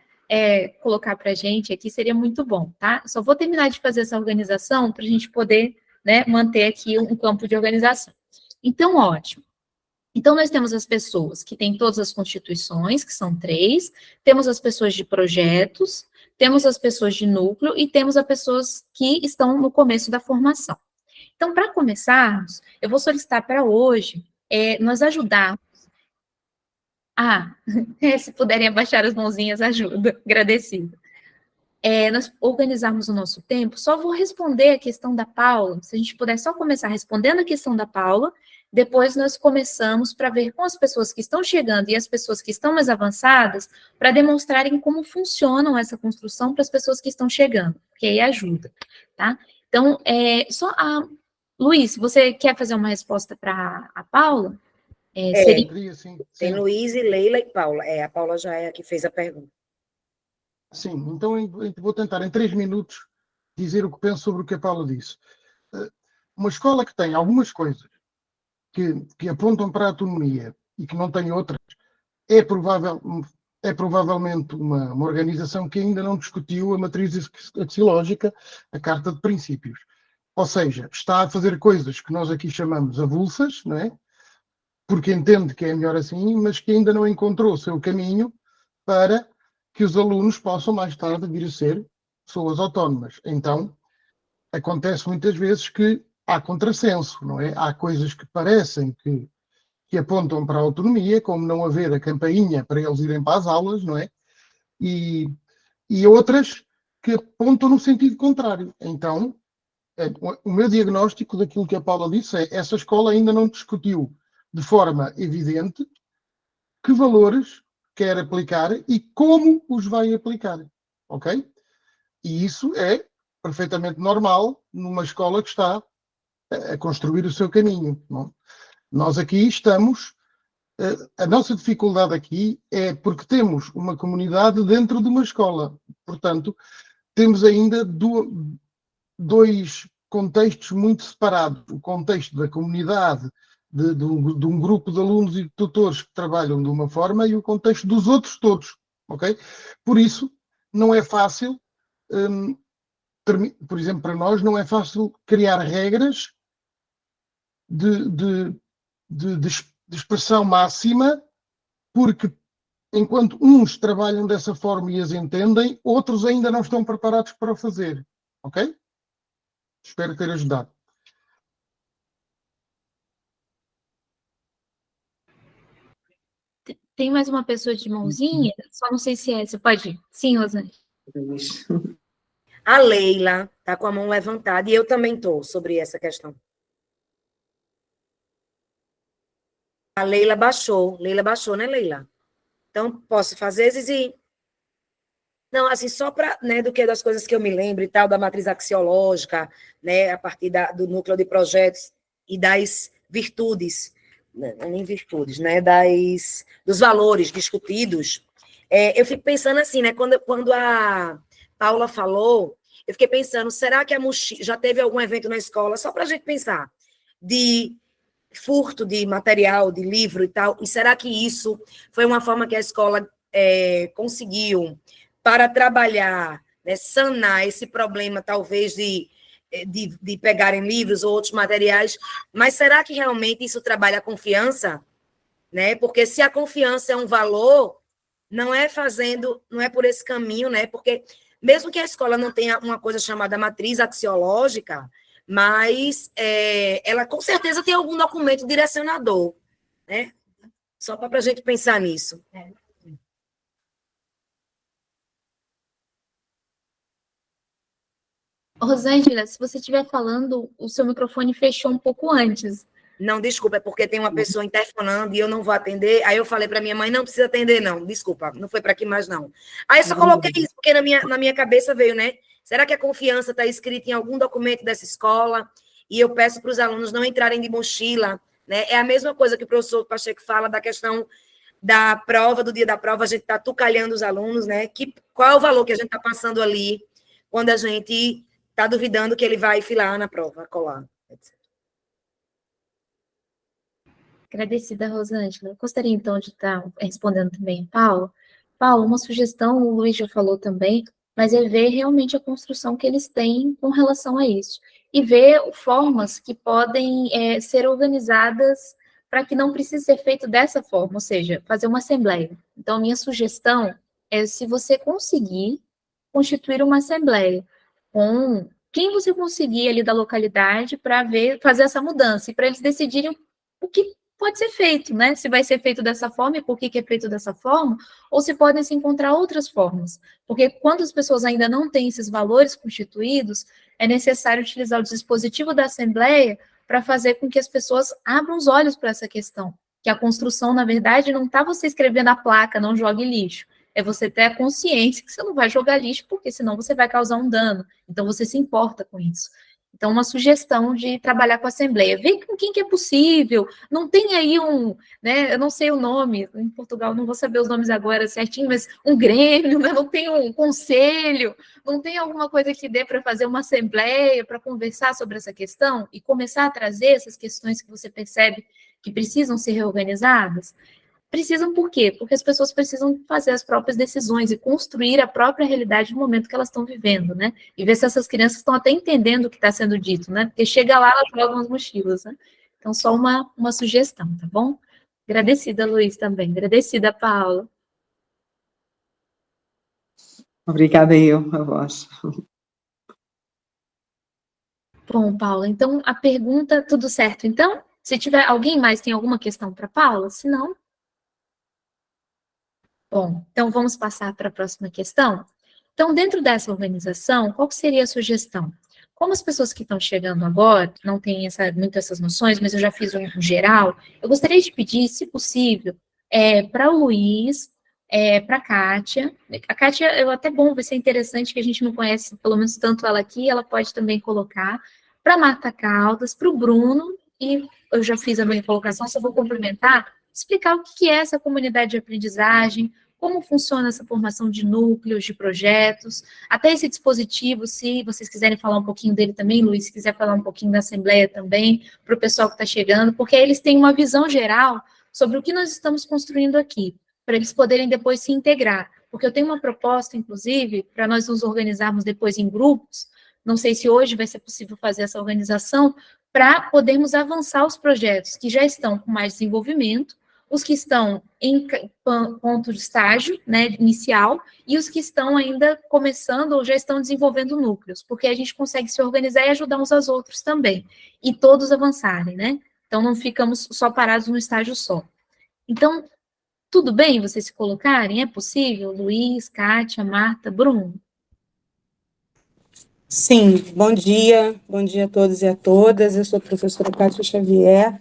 colocar para a gente aqui, seria muito bom, tá? Só vou terminar de fazer essa organização para a gente poder, né, manter aqui um campo de organização. Então, ótimo. Então, nós temos as pessoas que têm todas as constituições, que são 3, temos as pessoas de projetos, temos as pessoas de núcleo e temos as pessoas que estão no começo da formação. Então, para começarmos, eu vou solicitar para hoje nós ajudarmos. Se puderem abaixar as mãozinhas, ajuda, agradecida. Nós organizarmos o nosso tempo, só vou responder a questão da Paula, se a gente puder só começar respondendo a questão da Paula, depois nós começamos para ver com as pessoas que estão chegando e as pessoas que estão mais avançadas, para demonstrarem como funcionam essa construção para as pessoas que estão chegando, porque aí ajuda, tá? Então, Luiz, você quer fazer uma resposta para a Paula? Seria... sim. Tem Luiz, Leila e Paula. A Paula já é a que fez a pergunta. Sim, então eu vou tentar em 3 minutos dizer o que penso sobre o que a Paula disse. Uma escola que tem algumas coisas que apontam para a autonomia e que não tem outras, é provavelmente uma organização que ainda não discutiu a matriz axiológica, a carta de princípios. Ou seja, está a fazer coisas que nós aqui chamamos avulsas, não é? Porque entende que é melhor assim, mas que ainda não encontrou o seu caminho para que os alunos possam mais tarde vir a ser pessoas autónomas. Então, acontece muitas vezes que há contrassenso, não é? Há coisas que parecem que apontam para a autonomia, como não haver a campainha para eles irem para as aulas, não é? E outras que apontam no sentido contrário. Então, o meu diagnóstico daquilo que a Paula disse é: essa escola ainda não discutiu de forma evidente que valores quer aplicar e como os vai aplicar, ok? E isso é perfeitamente normal numa escola que está a construir o seu caminho. Não? Nós aqui estamos, a nossa dificuldade aqui é porque temos uma comunidade dentro de uma escola. Portanto, temos ainda dois contextos muito separados. O contexto da comunidade, de um grupo de alunos e de tutores que trabalham de uma forma, e o contexto dos outros todos, ok? Por isso, não é fácil, por exemplo, para nós, não é fácil criar regras de expressão máxima, porque enquanto uns trabalham dessa forma e as entendem, outros ainda não estão preparados para o fazer, ok? Espero ter ajudado. Tem mais uma pessoa de mãozinha? Só não sei se é. Você pode ir? Sim, Rosane. A Leila está com a mão levantada e eu também estou sobre essa questão. A Leila baixou, né, Leila? Então, posso fazer, Zizi? Não, assim, só para, né, do que das coisas que eu me lembro e tal, da matriz axiológica, né, a partir do núcleo de projetos e das virtudes, né, nem virtudes, né, dos valores discutidos, eu fico pensando assim, né, quando a Paula falou, eu fiquei pensando, será que a mochila, já teve algum evento na escola, só para a gente pensar, de furto de material, de livro e tal, e será que isso foi uma forma que a escola conseguiu para trabalhar, né, sanar esse problema, talvez, de pegarem livros ou outros materiais, mas será que realmente isso trabalha a confiança? Né? Porque se a confiança é um valor, não é por esse caminho, né? Porque mesmo que a escola não tenha uma coisa chamada matriz axiológica, mas ela com certeza tem algum documento direcionador, né? Só para a gente pensar nisso. Rosângela, se você estiver falando, o seu microfone fechou um pouco antes. Não, desculpa, é porque tem uma pessoa interfonando e eu não vou atender. Aí eu falei para minha mãe, não precisa atender, não. Desculpa, não foi para aqui mais, não. Aí eu só coloquei isso, porque na minha cabeça veio, né? Será que a confiança está escrita em algum documento dessa escola? E eu peço para os alunos não entrarem de mochila, né? É a mesma coisa que o professor Pacheco fala da questão da prova, do dia da prova, a gente está tucalhando os alunos, né? Qual é o valor que a gente está passando ali quando a gente está duvidando que ele vai filar na prova, colar, etc. Agradecida, Rosângela. Gostaria, então, de estar respondendo também a Paulo. Paulo, uma sugestão, o Luiz já falou também, mas é ver realmente a construção que eles têm com relação a isso. E ver formas que podem ser organizadas para que não precise ser feito dessa forma, ou seja, fazer uma assembleia. Então, a minha sugestão é, se você conseguir constituir uma assembleia com quem você conseguir ali da localidade para fazer essa mudança, e para eles decidirem o que pode ser feito, né? Se vai ser feito dessa forma e por que é feito dessa forma, ou se podem se encontrar outras formas. Porque quando as pessoas ainda não têm esses valores constituídos, é necessário utilizar o dispositivo da Assembleia para fazer com que as pessoas abram os olhos para essa questão. Que a construção, na verdade, não está você escrevendo a placa, não jogue lixo. É você ter a consciência que você não vai jogar lixo, porque senão você vai causar um dano. Então, você se importa com isso. Então, uma sugestão de trabalhar com a Assembleia. Vê com quem que é possível. Não tem aí né, eu não sei o nome, em Portugal não vou saber os nomes agora certinho, mas um grêmio, né, não tem um conselho, não tem alguma coisa que dê para fazer uma Assembleia, para conversar sobre essa questão e começar a trazer essas questões que você percebe que precisam ser reorganizadas? Precisam por quê? Porque as pessoas precisam fazer as próprias decisões e construir a própria realidade no momento que elas estão vivendo, né? E ver se essas crianças estão até entendendo o que está sendo dito, né? Porque chega lá, elas jogam as mochilas, né? Então, só uma sugestão, tá bom? Agradecida, Luiz, também. Agradecida, Paula. Obrigada eu, a vós. Bom, Paula, então a pergunta, tudo certo? Então, se tiver alguém mais tem alguma questão para Paula, se não... Bom, então vamos passar para a próxima questão. Então, dentro dessa organização, qual seria a sugestão? Como as pessoas que estão chegando agora não têm muito essas noções, mas eu já fiz um geral, eu gostaria de pedir, se possível, para o Luiz, para a Kátia. A Kátia, até bom, vai ser interessante, que a gente não conhece, pelo menos tanto ela aqui, ela pode também colocar, para a Marta Caldas, para o Bruno, e eu já fiz a minha colocação, só vou complementar, explicar o que é essa comunidade de aprendizagem, como funciona essa formação de núcleos, de projetos, até esse dispositivo, se vocês quiserem falar um pouquinho dele também, Luiz, se quiser falar um pouquinho da Assembleia também, para o pessoal que está chegando, porque aí eles têm uma visão geral sobre o que nós estamos construindo aqui, para eles poderem depois se integrar, porque eu tenho uma proposta, inclusive, para nós nos organizarmos depois em grupos, não sei se hoje vai ser possível fazer essa organização, para podermos avançar os projetos que já estão com mais desenvolvimento, os que estão em ponto de estágio, né, inicial, e os que estão ainda começando ou já estão desenvolvendo núcleos, porque a gente consegue se organizar e ajudar uns aos outros também, e todos avançarem, né? Então, não ficamos só parados num estágio só. Então, tudo bem vocês se colocarem? É possível? Luiz, Kátia, Marta, Bruno? Sim, bom dia a todos e a todas. Eu sou a professora Kátia Xavier,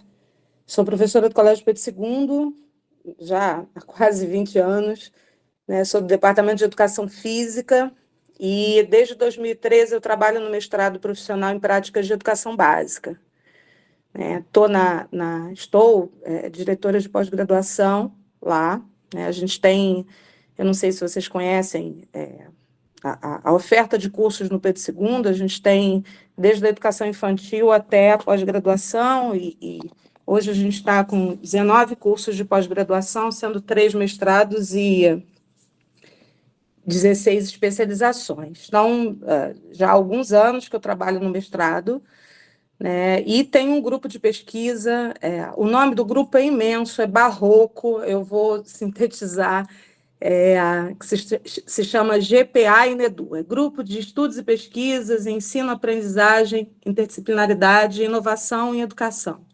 sou professora do Colégio Pedro II, já há quase 20 anos. né? Sou do Departamento de Educação Física e desde 2013 eu trabalho no mestrado profissional em práticas de educação básica. Estou diretora de pós-graduação lá, né? A gente tem, eu não sei se vocês conhecem, a oferta de cursos no Pedro II, a gente tem desde a educação infantil até a pós-graduação, e hoje a gente está com 19 cursos de pós-graduação, sendo 3 mestrados e 16 especializações. Então, já há alguns anos que eu trabalho no mestrado, né, e tem um grupo de pesquisa, o nome do grupo é imenso, é barroco, eu vou sintetizar, que se chama GPA INEDU, Grupo de Estudos e Pesquisas, Ensino, Aprendizagem, Interdisciplinaridade e Inovação em Educação.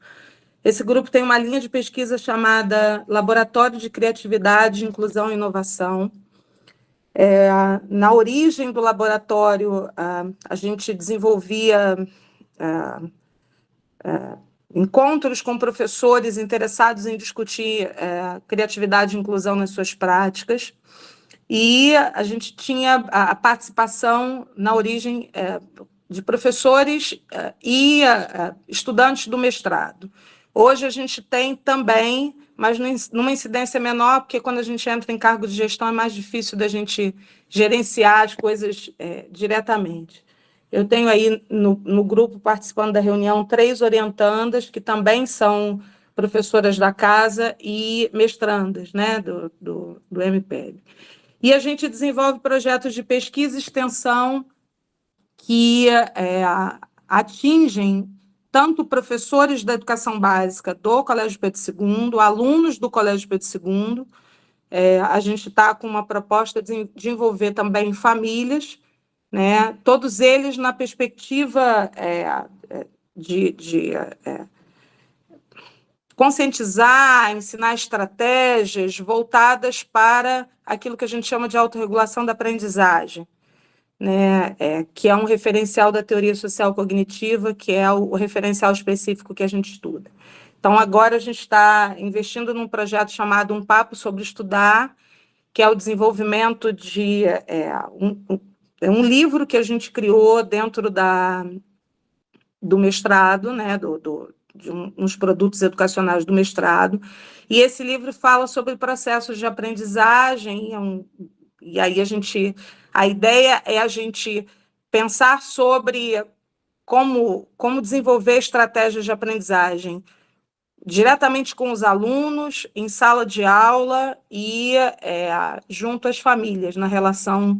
Esse grupo tem uma linha de pesquisa chamada Laboratório de Criatividade, Inclusão e Inovação. Na origem do laboratório, a gente desenvolvia encontros com professores interessados em discutir criatividade e inclusão nas suas práticas, e a gente tinha a participação na origem de professores e estudantes do mestrado. Hoje a gente tem também, mas numa incidência menor, porque quando a gente entra em cargo de gestão é mais difícil da gente gerenciar as coisas diretamente. Eu tenho aí no grupo, participando da reunião, 3 orientandas, que também são professoras da casa e mestrandas, né, do MPL. E a gente desenvolve projetos de pesquisa e extensão que atingem tanto professores da educação básica do Colégio Pedro II, alunos do Colégio Pedro II. A gente está com uma proposta de envolver também famílias, né? Todos eles na perspectiva de conscientizar, ensinar estratégias voltadas para aquilo que a gente chama de autorregulação da aprendizagem, né? Que é um referencial da teoria social cognitiva, que é o referencial específico que a gente estuda. Então, agora a gente está investindo num projeto chamado Um Papo sobre Estudar, que é o desenvolvimento de um livro que a gente criou dentro do mestrado, né, de uns produtos educacionais do mestrado, e esse livro fala sobre processos de aprendizagem, e aí a ideia é a gente pensar sobre como desenvolver estratégias de aprendizagem diretamente com os alunos, em sala de aula e junto às famílias, na relação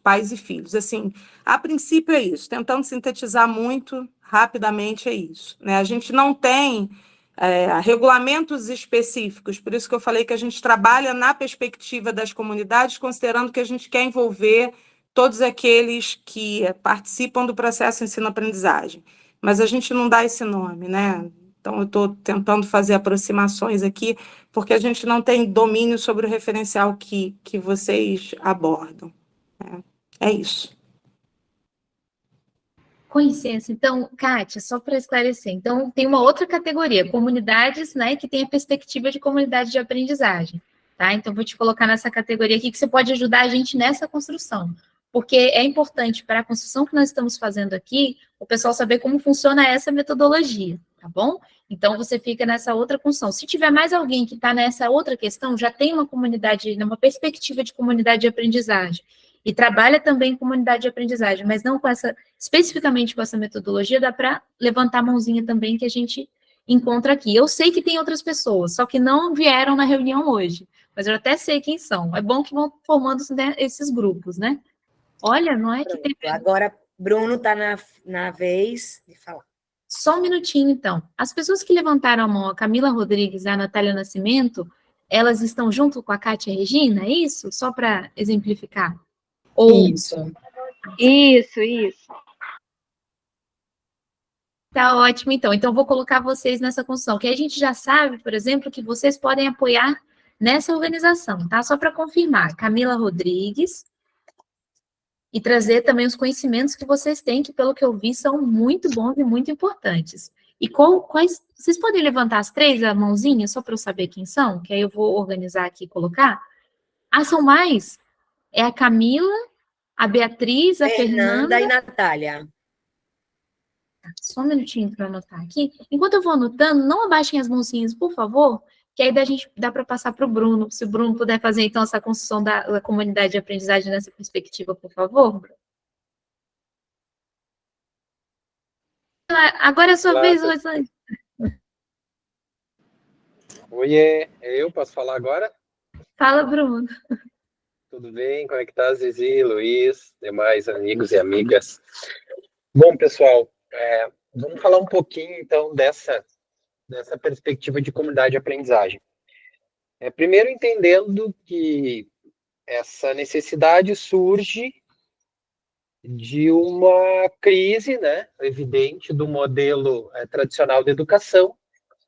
pais e filhos. Assim, a princípio é isso, tentando sintetizar muito rapidamente é isso, né? A gente não tem regulamentos específicos, por isso que eu falei que a gente trabalha na perspectiva das comunidades, considerando que a gente quer envolver todos aqueles que participam do processo ensino-aprendizagem, mas a gente não dá esse nome, né? Então, eu estou tentando fazer aproximações aqui, porque a gente não tem domínio sobre o referencial que vocês abordam. É isso. Com licença, então, Kátia, só para esclarecer, então tem uma outra categoria, comunidades, né, que tem a perspectiva de comunidade de aprendizagem, tá? Então, vou te colocar nessa categoria aqui, que você pode ajudar a gente nessa construção, porque é importante para a construção que nós estamos fazendo aqui, o pessoal saber como funciona essa metodologia, tá bom? Então, você fica nessa outra construção. Se tiver mais alguém que está nessa outra questão, já tem uma comunidade, uma perspectiva de comunidade de aprendizagem, e trabalha também em comunidade de aprendizagem, mas não com especificamente com essa metodologia, dá para levantar a mãozinha também que a gente encontra aqui. Eu sei que tem outras pessoas, só que não vieram na reunião hoje, mas eu até sei quem são. É bom que vão formando, né, esses grupos, né? Olha, não é que tem... Agora, Bruno está na vez de falar. Só um minutinho, então. As pessoas que levantaram a mão, a Camila Rodrigues e a Natália Nascimento, elas estão junto com a Kátia e a Regina, é isso? Só para exemplificar. Isso. Isso. Tá ótimo, então. Então, vou colocar vocês nessa construção, que a gente já sabe, por exemplo, que vocês podem apoiar nessa organização, tá? Só para confirmar. Camila Rodrigues. E trazer também os conhecimentos que vocês têm, que, pelo que eu vi, são muito bons e muito importantes. E quais... Vocês podem levantar as 3 a mãozinha, só para eu saber quem são? Que aí eu vou organizar aqui e colocar. Ah, são mais? É a Camila, a Beatriz, a Fernanda e Natália. Só um minutinho para anotar aqui. Enquanto eu vou anotando, não abaixem as mãozinhas, por favor, que aí dá para passar para o Bruno. Se o Bruno puder fazer, então, essa construção da comunidade de aprendizagem nessa perspectiva, por favor, Bruno. Agora é a sua vez, Rosane. Oiê, eu posso falar agora? Fala, Bruno. Tudo bem? Como é que tá, Zizi, Luiz, demais amigos e amigas? Bom, pessoal, vamos falar um pouquinho, então, dessa perspectiva de comunidade de aprendizagem. Primeiro, entendendo que essa necessidade surge de uma crise, né, evidente do modelo tradicional de educação,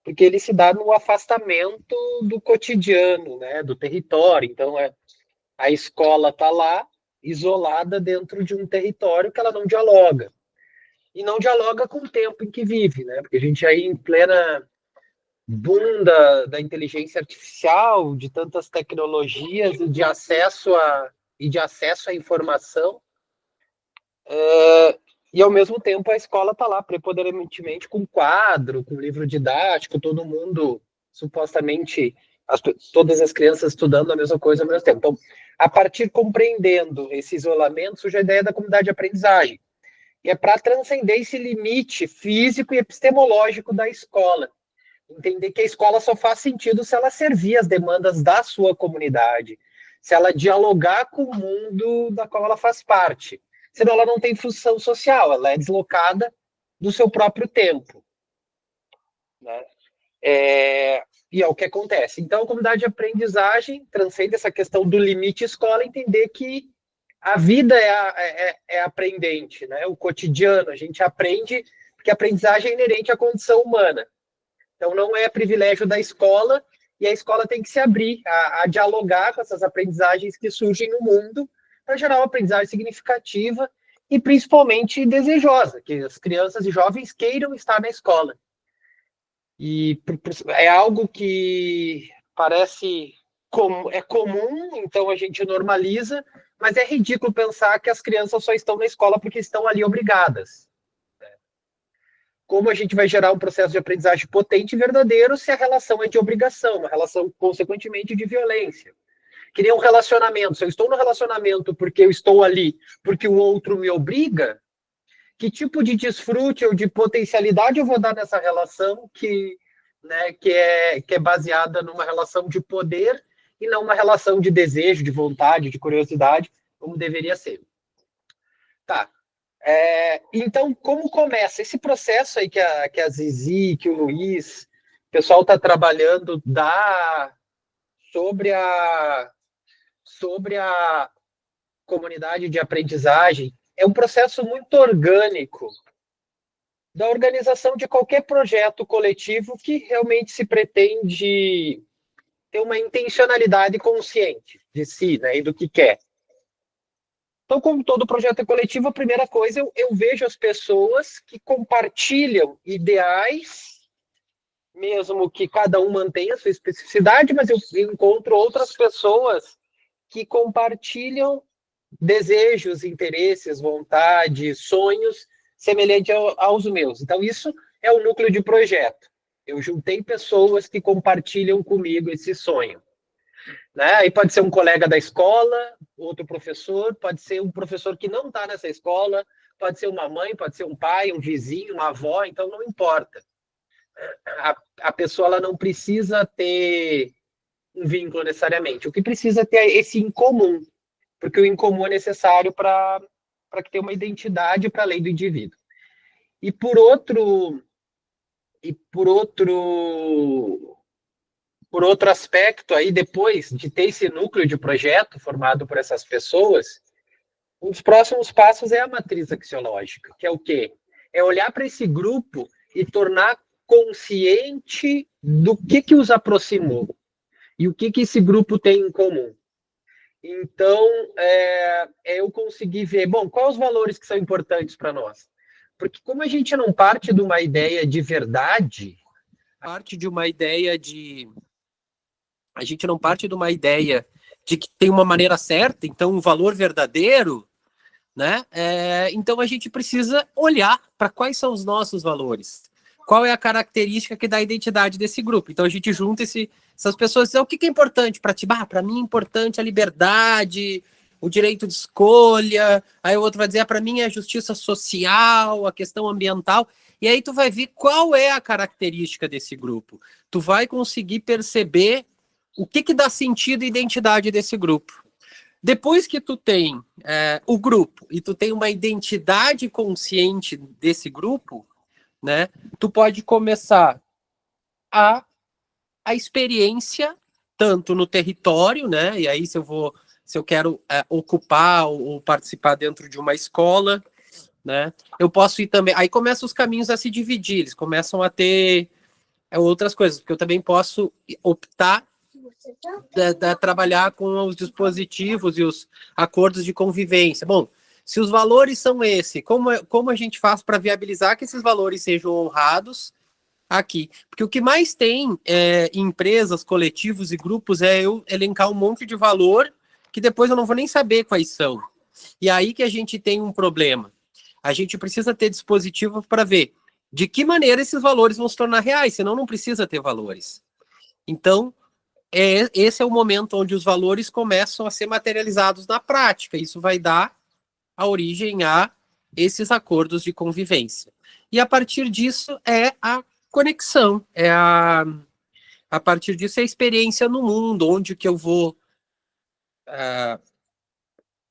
porque ele se dá no afastamento do cotidiano, né, do território. Então, a escola está lá, isolada dentro de um território que ela não dialoga. E não dialoga com o tempo em que vive, né? Porque a gente aí em plena boom da inteligência artificial, de tantas tecnologias e de acesso à informação, e ao mesmo tempo a escola está lá preponderantemente com quadro, com livro didático, todo mundo supostamente, todas as crianças estudando a mesma coisa ao mesmo tempo. Então, a partir compreendendo esse isolamento, surge a ideia da comunidade de aprendizagem. E é para transcender esse limite físico e epistemológico da escola. Entender que a escola só faz sentido se ela servir as demandas da sua comunidade, se ela dialogar com o mundo da qual ela faz parte. Senão ela não tem função social, ela é deslocada do seu próprio tempo. Né? E é o que acontece. Então, a comunidade de aprendizagem transcende essa questão do limite escola, entender que a vida é aprendente, né? O cotidiano, a gente aprende, porque a aprendizagem é inerente à condição humana. Então, não é privilégio da escola, e a escola tem que se abrir a dialogar com essas aprendizagens que surgem no mundo, para gerar uma aprendizagem significativa e, principalmente, desejosa, que as crianças e jovens queiram estar na escola. E é algo que parece comum, então a gente normaliza, mas é ridículo pensar que as crianças só estão na escola porque estão ali obrigadas. Como a gente vai gerar um processo de aprendizagem potente e verdadeiro se a relação é de obrigação, uma relação, consequentemente, de violência? Que nem um relacionamento. Se eu estou no relacionamento porque eu estou ali, porque o outro me obriga, que tipo de desfrute ou de potencialidade eu vou dar nessa relação que é baseada numa relação de poder e não uma relação de desejo, de vontade, de curiosidade, como deveria ser. Tá. Então, como começa esse processo aí que a Zizi, que o Luiz, o pessoal está trabalhando sobre a comunidade de aprendizagem, é um processo muito orgânico da organização de qualquer projeto coletivo que realmente se pretende ter uma intencionalidade consciente de si, né, e do que quer. Então, como todo projeto coletivo, a primeira coisa, eu vejo as pessoas que compartilham ideais, mesmo que cada um mantenha a sua especificidade, mas eu encontro outras pessoas que compartilham desejos, interesses, vontades, sonhos semelhantes aos meus. Então, isso é o núcleo de projeto. Eu juntei pessoas que compartilham comigo esse sonho. Né? Aí pode ser um colega da escola, outro professor, pode ser um professor que não está nessa escola, pode ser uma mãe, pode ser um pai, um vizinho, uma avó, então não importa. A pessoa ela não precisa ter um vínculo necessariamente. O que precisa ter é esse incomum, porque o incomum é necessário para que tenha uma identidade para além do indivíduo. E por outro aspecto, aí, depois de ter esse núcleo de projeto formado por essas pessoas, um dos próximos passos é a matriz axiológica, que é o quê? É olhar para esse grupo e tornar consciente do que os aproximou e o que esse grupo tem em comum. Então, eu consegui ver, bom, quais os valores que são importantes para nós? Porque como a gente não parte de uma ideia de verdade, a gente não parte de uma ideia de que tem uma maneira certa, então um valor verdadeiro, né? Então a gente precisa olhar para quais são os nossos valores, qual é a característica que dá a identidade desse grupo. Então a gente junta essas pessoas e diz, o que é importante para ti? Para mim é importante a liberdade, o direito de escolha. Aí o outro vai dizer, para mim é a justiça social, a questão ambiental. E aí tu vai ver qual é a característica desse grupo. Tu vai conseguir perceber o que dá sentido e identidade desse grupo. Depois que tu tem o grupo e tu tem uma identidade consciente desse grupo, né, tu pode começar a experiência tanto no território, né, e aí se eu quero ocupar ou participar dentro de uma escola, né, eu posso ir também, aí começam os caminhos a se dividir, eles começam a ter outras coisas, porque eu também posso optar trabalhar com os dispositivos e os acordos de convivência. Bom, se os valores são esses, como a gente faz para viabilizar que esses valores sejam honrados aqui? Porque o que mais tem em empresas, coletivos e grupos é eu elencar um monte de valor que depois eu não vou nem saber quais são. E aí que a gente tem um problema. A gente precisa ter dispositivo para ver de que maneira esses valores vão se tornar reais, senão não precisa ter valores. Então, esse é o momento onde os valores começam a ser materializados na prática. Isso vai dar a origem a esses acordos de convivência. E a partir disso é a conexão, a partir disso é a experiência no mundo, onde que eu vou,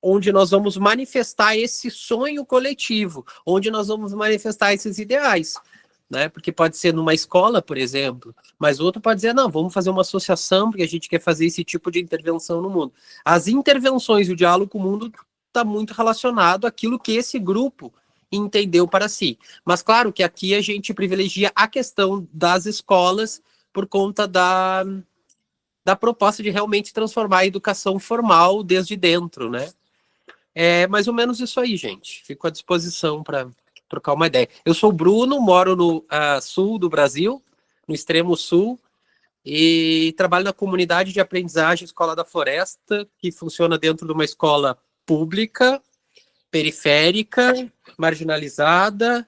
onde nós vamos manifestar esse sonho coletivo, onde nós vamos manifestar esses ideais. Né? Porque pode ser numa escola, por exemplo, mas outro pode dizer, não, vamos fazer uma associação porque a gente quer fazer esse tipo de intervenção no mundo. As intervenções e o diálogo com o mundo está muito relacionado àquilo que esse grupo entendeu para si. Mas claro que aqui a gente privilegia a questão das escolas por conta da proposta de realmente transformar a educação formal desde dentro, né? É mais ou menos isso aí, gente. Fico à disposição para trocar uma ideia. Eu sou o Bruno, moro no sul do Brasil, no extremo sul, e trabalho na comunidade de aprendizagem Escola da Floresta, que funciona dentro de uma escola pública, periférica, marginalizada.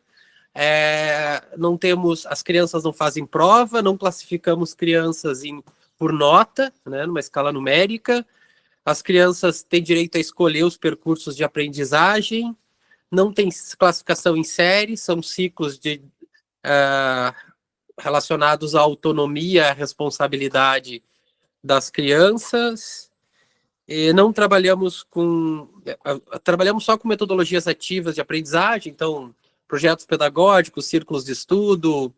Não temos, as crianças não fazem prova, não classificamos crianças por nota, né, numa escala numérica. As crianças têm direito a escolher os percursos de aprendizagem. Não tem classificação em série, são ciclos relacionados à autonomia, à responsabilidade das crianças. E não trabalhamos só com metodologias ativas de aprendizagem, então projetos pedagógicos, círculos de estudo,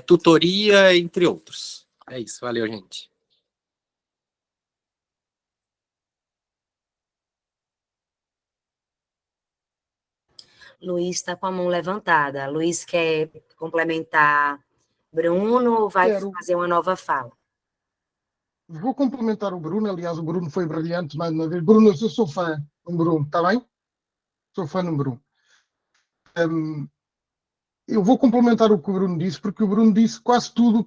tutoria, entre outros. É isso, valeu, gente. Luiz está com a mão levantada. Luiz quer complementar Bruno ou vai fazer uma nova fala? Vou complementar o Bruno. Aliás, o Bruno foi brilhante mais uma vez. Bruno, eu sou fã do Bruno, está bem? Sou fã do Bruno. Eu vou complementar o que o Bruno disse, porque o Bruno disse quase tudo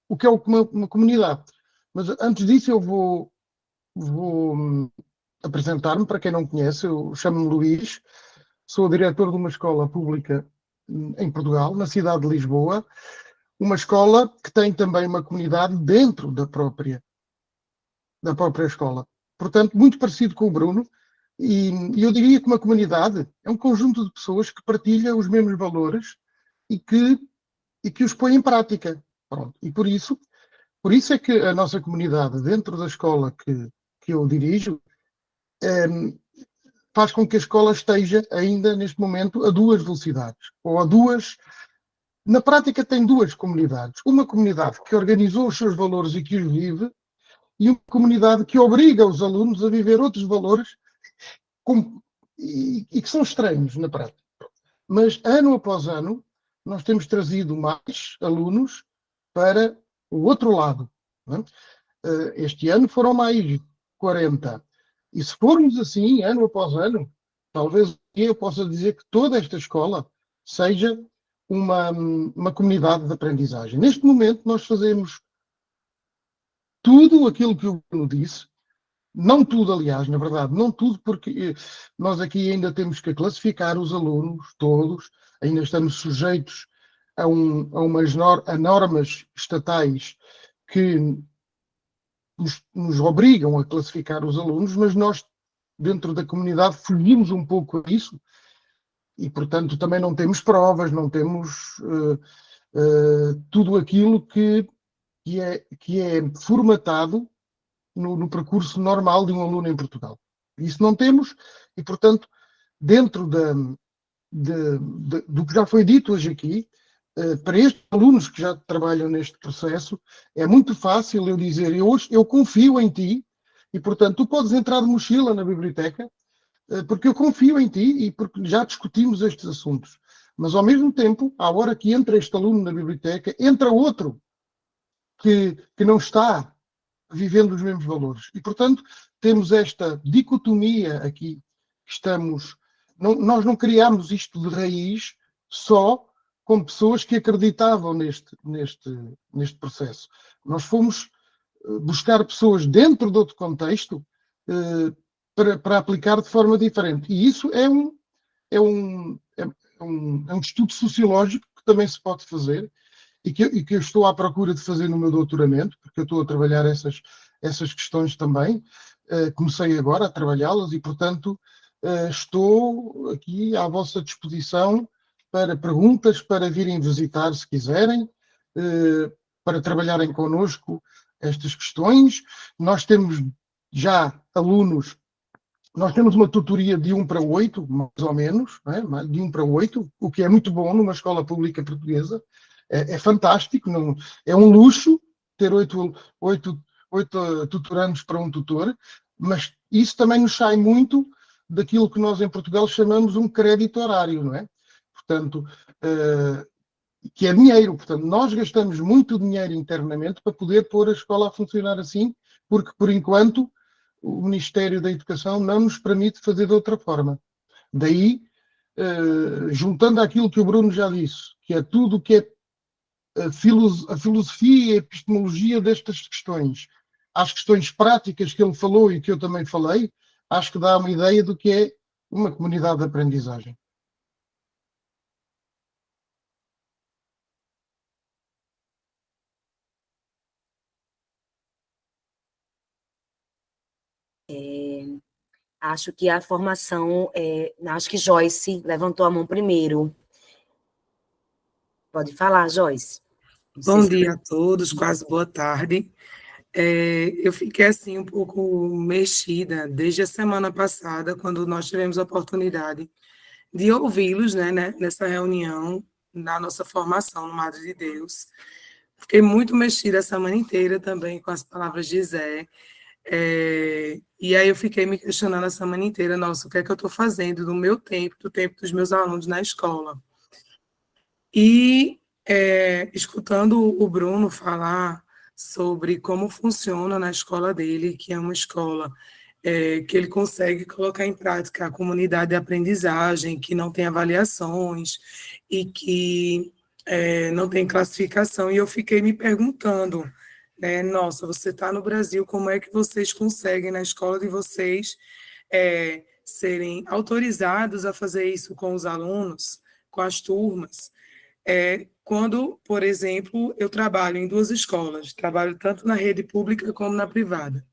o que é uma comunidade. Mas antes disso eu vou apresentar-me para quem não conhece. Eu chamo-me Luís. Sou diretor de uma escola pública em Portugal, na cidade de Lisboa, uma escola que tem também uma comunidade dentro da própria escola. Portanto, muito parecido com o Bruno, e eu diria que uma comunidade é um conjunto de pessoas que partilham os mesmos valores e que os põe em prática. Pronto. E por isso é que a nossa comunidade, dentro da escola que eu dirijo, faz com que a escola esteja ainda, neste momento, a duas velocidades. Ou a duas... Na prática tem duas comunidades. Uma comunidade que organizou os seus valores e que os vive, e uma comunidade que obriga os alunos a viver outros valores e que são estranhos na prática. Mas, ano após ano, nós temos trazido mais alunos para o outro lado. Não é? Este ano foram mais 40. E se formos assim, ano após ano, talvez eu possa dizer que toda esta escola seja uma comunidade de aprendizagem. Neste momento, nós fazemos tudo aquilo que o Bruno disse, não tudo, aliás, na verdade, não tudo, porque nós aqui ainda temos que classificar os alunos todos, ainda estamos sujeitos a normas estatais que nos obrigam a classificar os alunos, mas nós, dentro da comunidade, fugimos um pouco a isso e, portanto, também não temos provas, não temos tudo aquilo que é formatado no percurso normal de um aluno em Portugal. Isso não temos e, portanto, dentro do que já foi dito hoje aqui, para estes alunos que já trabalham neste processo, é muito fácil eu dizer, eu confio em ti e, portanto, tu podes entrar de mochila na biblioteca, porque eu confio em ti e porque já discutimos estes assuntos. Mas, ao mesmo tempo, à hora que entra este aluno na biblioteca, entra outro que não está vivendo os mesmos valores. E, portanto, temos esta dicotomia aqui, que estamos... nós não criámos isto de raiz só com pessoas que acreditavam neste processo. Nós fomos buscar pessoas dentro de outro contexto para aplicar de forma diferente. E isso é um estudo sociológico que também se pode fazer e que eu estou à procura de fazer no meu doutoramento, porque eu estou a trabalhar essas questões também. Comecei agora a trabalhá-las e, portanto, estou aqui à vossa disposição para perguntas, para virem visitar se quiserem, para trabalharem connosco estas questões. Nós temos já alunos, nós temos uma tutoria de 1 para 8, mais ou menos, não é? De 1 para 8, o que é muito bom numa escola pública portuguesa. É fantástico, não, é um luxo ter 8 tutorandos para um tutor, mas isso também nos sai muito daquilo que nós em Portugal chamamos um crédito horário, não é? Portanto, que é dinheiro. Portanto, nós gastamos muito dinheiro internamente para poder pôr a escola a funcionar assim, porque, por enquanto, o Ministério da Educação não nos permite fazer de outra forma. Daí, juntando aquilo que o Bruno já disse, que é tudo o que é a filosofia e a epistemologia destas questões, às questões práticas que ele falou e que eu também falei, acho que dá uma ideia do que é uma comunidade de aprendizagem. Acho que a formação, acho que Joyce levantou a mão primeiro. Pode falar, Joyce. Bom dia a todos, quase boa tarde. Eu fiquei assim um pouco mexida desde a semana passada, quando nós tivemos a oportunidade de ouvi-los, né, nessa reunião, na nossa formação no Madre de Deus. Fiquei muito mexida a semana inteira também com as palavras de Zé. E aí eu fiquei me questionando a semana inteira, nossa, o que é que eu estou fazendo do meu tempo, do tempo dos meus alunos na escola? E escutando o Bruno falar sobre como funciona na escola dele, que é uma escola que ele consegue colocar em prática a comunidade de aprendizagem, que não tem avaliações e que não tem classificação, e eu fiquei me perguntando, né, nossa, você está no Brasil, como é que vocês conseguem, na escola de vocês, serem autorizados a fazer isso com os alunos, com as turmas, quando, por exemplo, eu trabalho em 2 escolas, trabalho tanto na rede pública como na privada.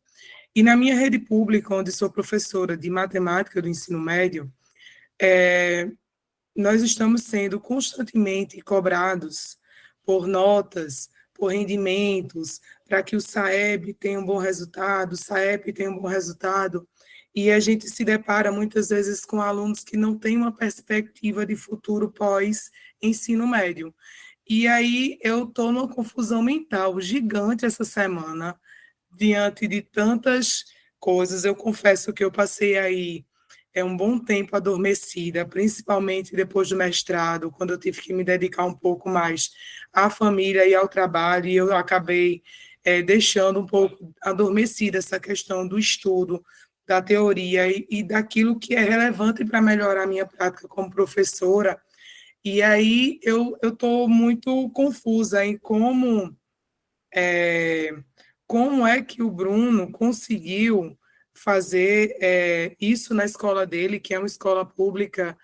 E na minha rede pública, onde sou professora de matemática do ensino médio, nós estamos sendo constantemente cobrados por notas, por rendimentos, para que o SAEB tenha um bom resultado, o SAEP tenha um bom resultado, e a gente se depara muitas vezes com alunos que não têm uma perspectiva de futuro pós-ensino médio. E aí eu estou numa confusão mental gigante essa semana, diante de tantas coisas. Eu confesso que eu passei aí um bom tempo adormecida, principalmente depois do mestrado, quando eu tive que me dedicar um pouco mais à família e ao trabalho, e eu acabei deixando um pouco adormecida essa questão do estudo, da teoria e daquilo que é relevante para melhorar a minha prática como professora. E aí eu estou muito confusa em como é que o Bruno conseguiu fazer isso na escola dele, que é uma escola pública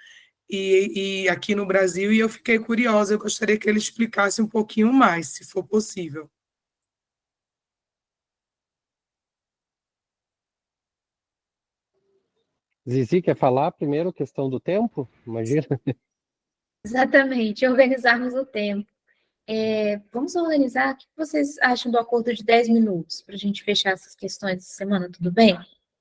e aqui no Brasil, e eu fiquei curiosa, eu gostaria que ele explicasse um pouquinho mais, se for possível. Zizi, quer falar primeiro, questão do tempo? Imagina. Exatamente, organizarmos o tempo. Vamos organizar, o que vocês acham do acordo de 10 minutos, para a gente fechar essas questões essa semana, tudo bem?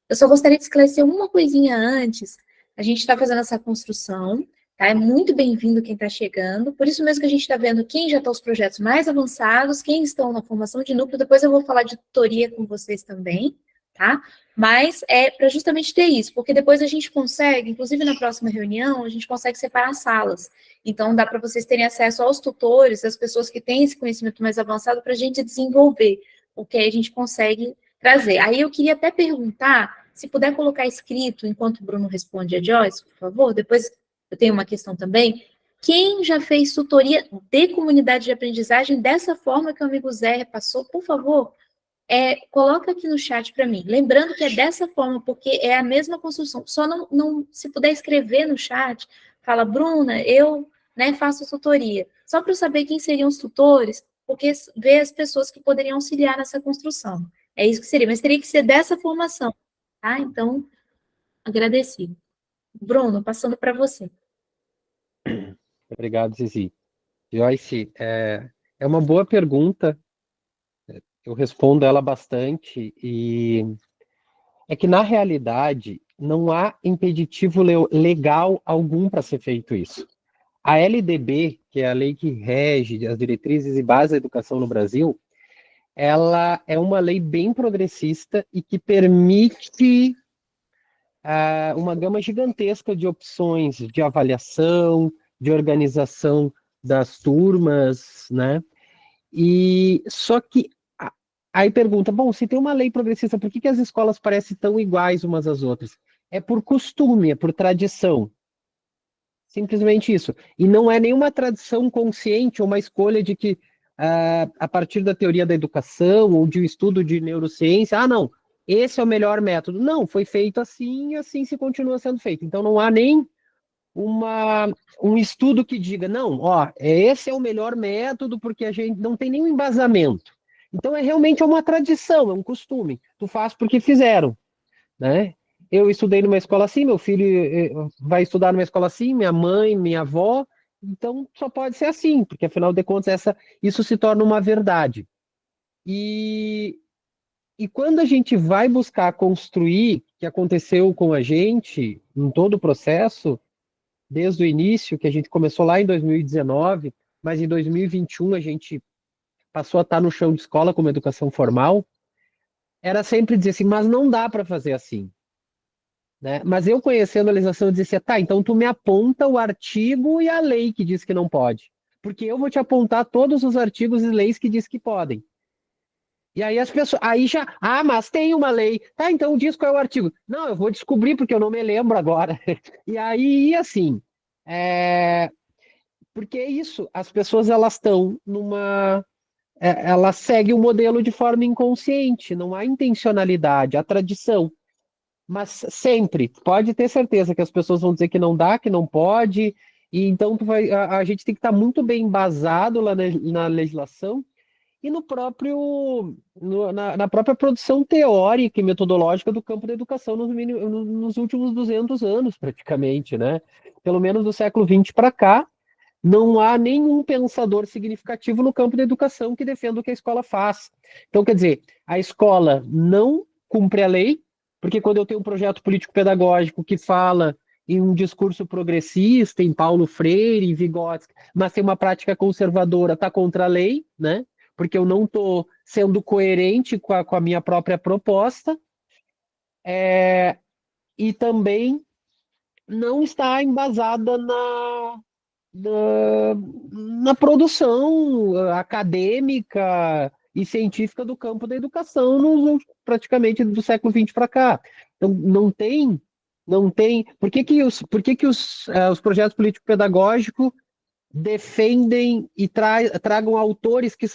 Eu só gostaria de esclarecer uma coisinha antes. A gente está fazendo essa construção, tá? É muito bem-vindo quem está chegando, por isso mesmo que a gente está vendo quem já está os projetos mais avançados, quem estão na formação de núcleo, depois eu vou falar de tutoria com vocês também, tá? Mas é para justamente ter isso, porque depois a gente consegue, inclusive na próxima reunião, a gente consegue separar salas. Então, dá para vocês terem acesso aos tutores, às pessoas que têm esse conhecimento mais avançado, para a gente desenvolver o que a gente consegue trazer. Aí eu queria até perguntar, se puder colocar escrito, enquanto o Bruno responde a Joyce, por favor, depois eu tenho uma questão também. Quem já fez tutoria de comunidade de aprendizagem dessa forma que o amigo Zé repassou, por favor, coloca aqui no chat para mim. Lembrando que é dessa forma, porque é a mesma construção. Só não se puder escrever no chat, fala, Bruna, eu faço tutoria. Só para eu saber quem seriam os tutores, porque ver as pessoas que poderiam auxiliar nessa construção. É isso que seria, mas teria que ser dessa formação, tá? Então, agradecido. Bruno, passando para você. Obrigado, Zizi. Joyce, é uma boa pergunta, eu respondo ela bastante, e é que, na realidade, não há impeditivo legal algum para ser feito isso. A LDB, que é a lei que rege as diretrizes e bases da educação no Brasil, ela é uma lei bem progressista e que permite uma gama gigantesca de opções de avaliação, de organização das turmas, né? E só que aí pergunta, bom, se tem uma lei progressista, por que as escolas parecem tão iguais umas às outras? É por costume, é por tradição. Simplesmente isso. E não é nenhuma tradição consciente ou uma escolha de que, a partir da teoria da educação ou de um estudo de neurociência, não, esse é o melhor método. Não, foi feito assim e assim se continua sendo feito. Então não há nem um estudo que diga, não, esse é o melhor método porque a gente não tem nenhum embasamento. Então realmente uma tradição, é um costume. Tu faz porque fizeram, né? Eu estudei numa escola assim, meu filho vai estudar numa escola assim, minha mãe, minha avó, então só pode ser assim, porque afinal de contas isso se torna uma verdade. E quando a gente vai buscar construir, que aconteceu com a gente, em todo o processo, desde o início, que a gente começou lá em 2019, mas em 2021 a gente passou a estar no chão de escola como educação formal, era sempre dizer assim, mas não dá para fazer assim. Né? Mas eu conhecendo a legislação, eu dizia assim, tá, então tu me aponta o artigo e a lei que diz que não pode. Porque eu vou te apontar todos os artigos e leis que diz que podem. E aí as pessoas, mas tem uma lei. Tá, então diz qual é o artigo. Não, eu vou descobrir porque eu não me lembro agora. E aí, assim, porque é isso, as pessoas elas estão elas seguem o modelo de forma inconsciente, não há intencionalidade, há tradição. Mas sempre, pode ter certeza que as pessoas vão dizer que não dá, que não pode, e então a gente tem que estar muito bem embasado lá na legislação e na própria produção teórica e metodológica do campo da educação nos últimos 200 anos, praticamente, né? Pelo menos do século XX para cá, não há nenhum pensador significativo no campo da educação que defenda o que a escola faz. Então, quer dizer, a escola não cumpre a lei, porque quando eu tenho um projeto político-pedagógico que fala em um discurso progressista, em Paulo Freire, em Vygotsky, mas tem uma prática conservadora, está contra a lei, né? Porque eu não estou sendo coerente com a minha própria proposta, e também não está embasada na produção acadêmica e científica do campo da educação praticamente do século XX para cá. Então, não tem. Por que os projetos político-pedagógicos defendem e tragam autores que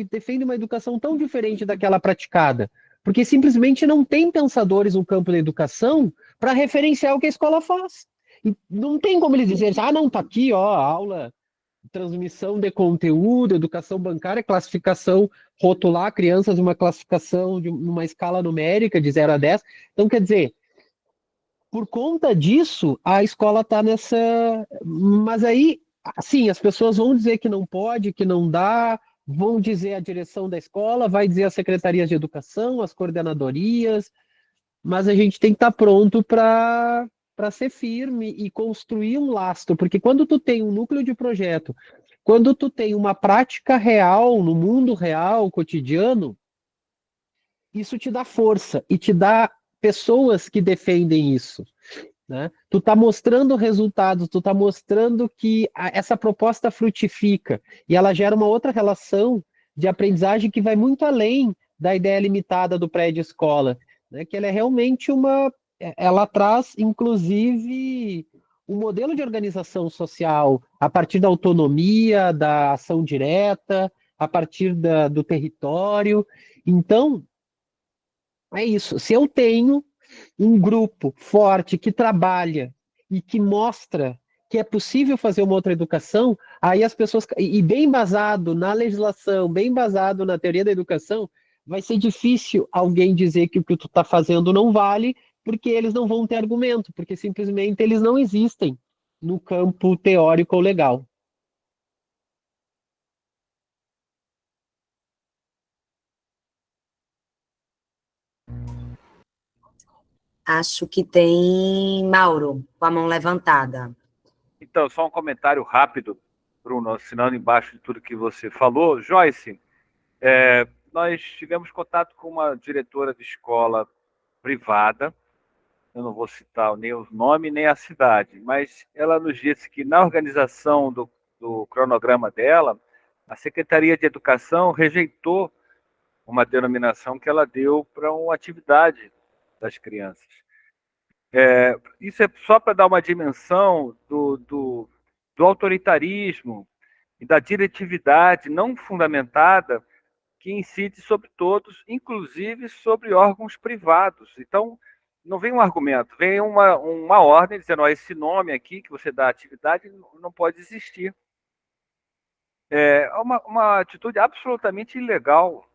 defendem uma educação tão diferente daquela praticada? porque simplesmente não tem pensadores no campo da educação para referenciar o que a escola faz. E não tem como eles dizerem, não, tá aqui, ó, aula, transmissão de conteúdo, educação bancária, classificação, rotular crianças uma classificação numa escala numérica de 0 a 10. Então, quer dizer, por conta disso, a escola está nessa... Mas aí, sim, as pessoas vão dizer que não pode, que não dá, vão dizer a direção da escola, vai dizer as secretarias de educação, as coordenadorias, mas a gente tem que estar pronto para ser firme e construir um lastro, porque quando tu tem um núcleo de projeto, quando tu tem uma prática real, no mundo real, cotidiano, isso te dá força e te dá pessoas que defendem isso, né? Tu está mostrando resultados, tu está mostrando que essa proposta frutifica e ela gera uma outra relação de aprendizagem que vai muito além da ideia limitada do pré-escola, né? Que ela é realmente ela traz, inclusive, um modelo de organização social a partir da autonomia, da ação direta, a partir do território. Então, é isso. Se eu tenho um grupo forte que trabalha e que mostra que é possível fazer uma outra educação, aí as pessoas, e bem embasado na legislação, bem embasado na teoria da educação, vai ser difícil alguém dizer que o que tu está fazendo não vale, porque eles não vão ter argumento, porque simplesmente eles não existem no campo teórico ou legal. Acho que tem Mauro, com a mão levantada. Então, só um comentário rápido, Bruno, assinando embaixo de tudo que você falou. Joyce, nós tivemos contato com uma diretora de escola privada, eu não vou citar nem o nome nem a cidade, mas ela nos disse que na organização do cronograma dela, a Secretaria de Educação rejeitou uma denominação que ela deu para uma atividade das crianças. Isso é só para dar uma dimensão do autoritarismo e da diretividade não fundamentada que incide sobre todos, inclusive sobre órgãos privados. Então, não vem um argumento, vem uma ordem dizendo, esse nome aqui que você dá à atividade não pode existir. É uma atitude absolutamente ilegal,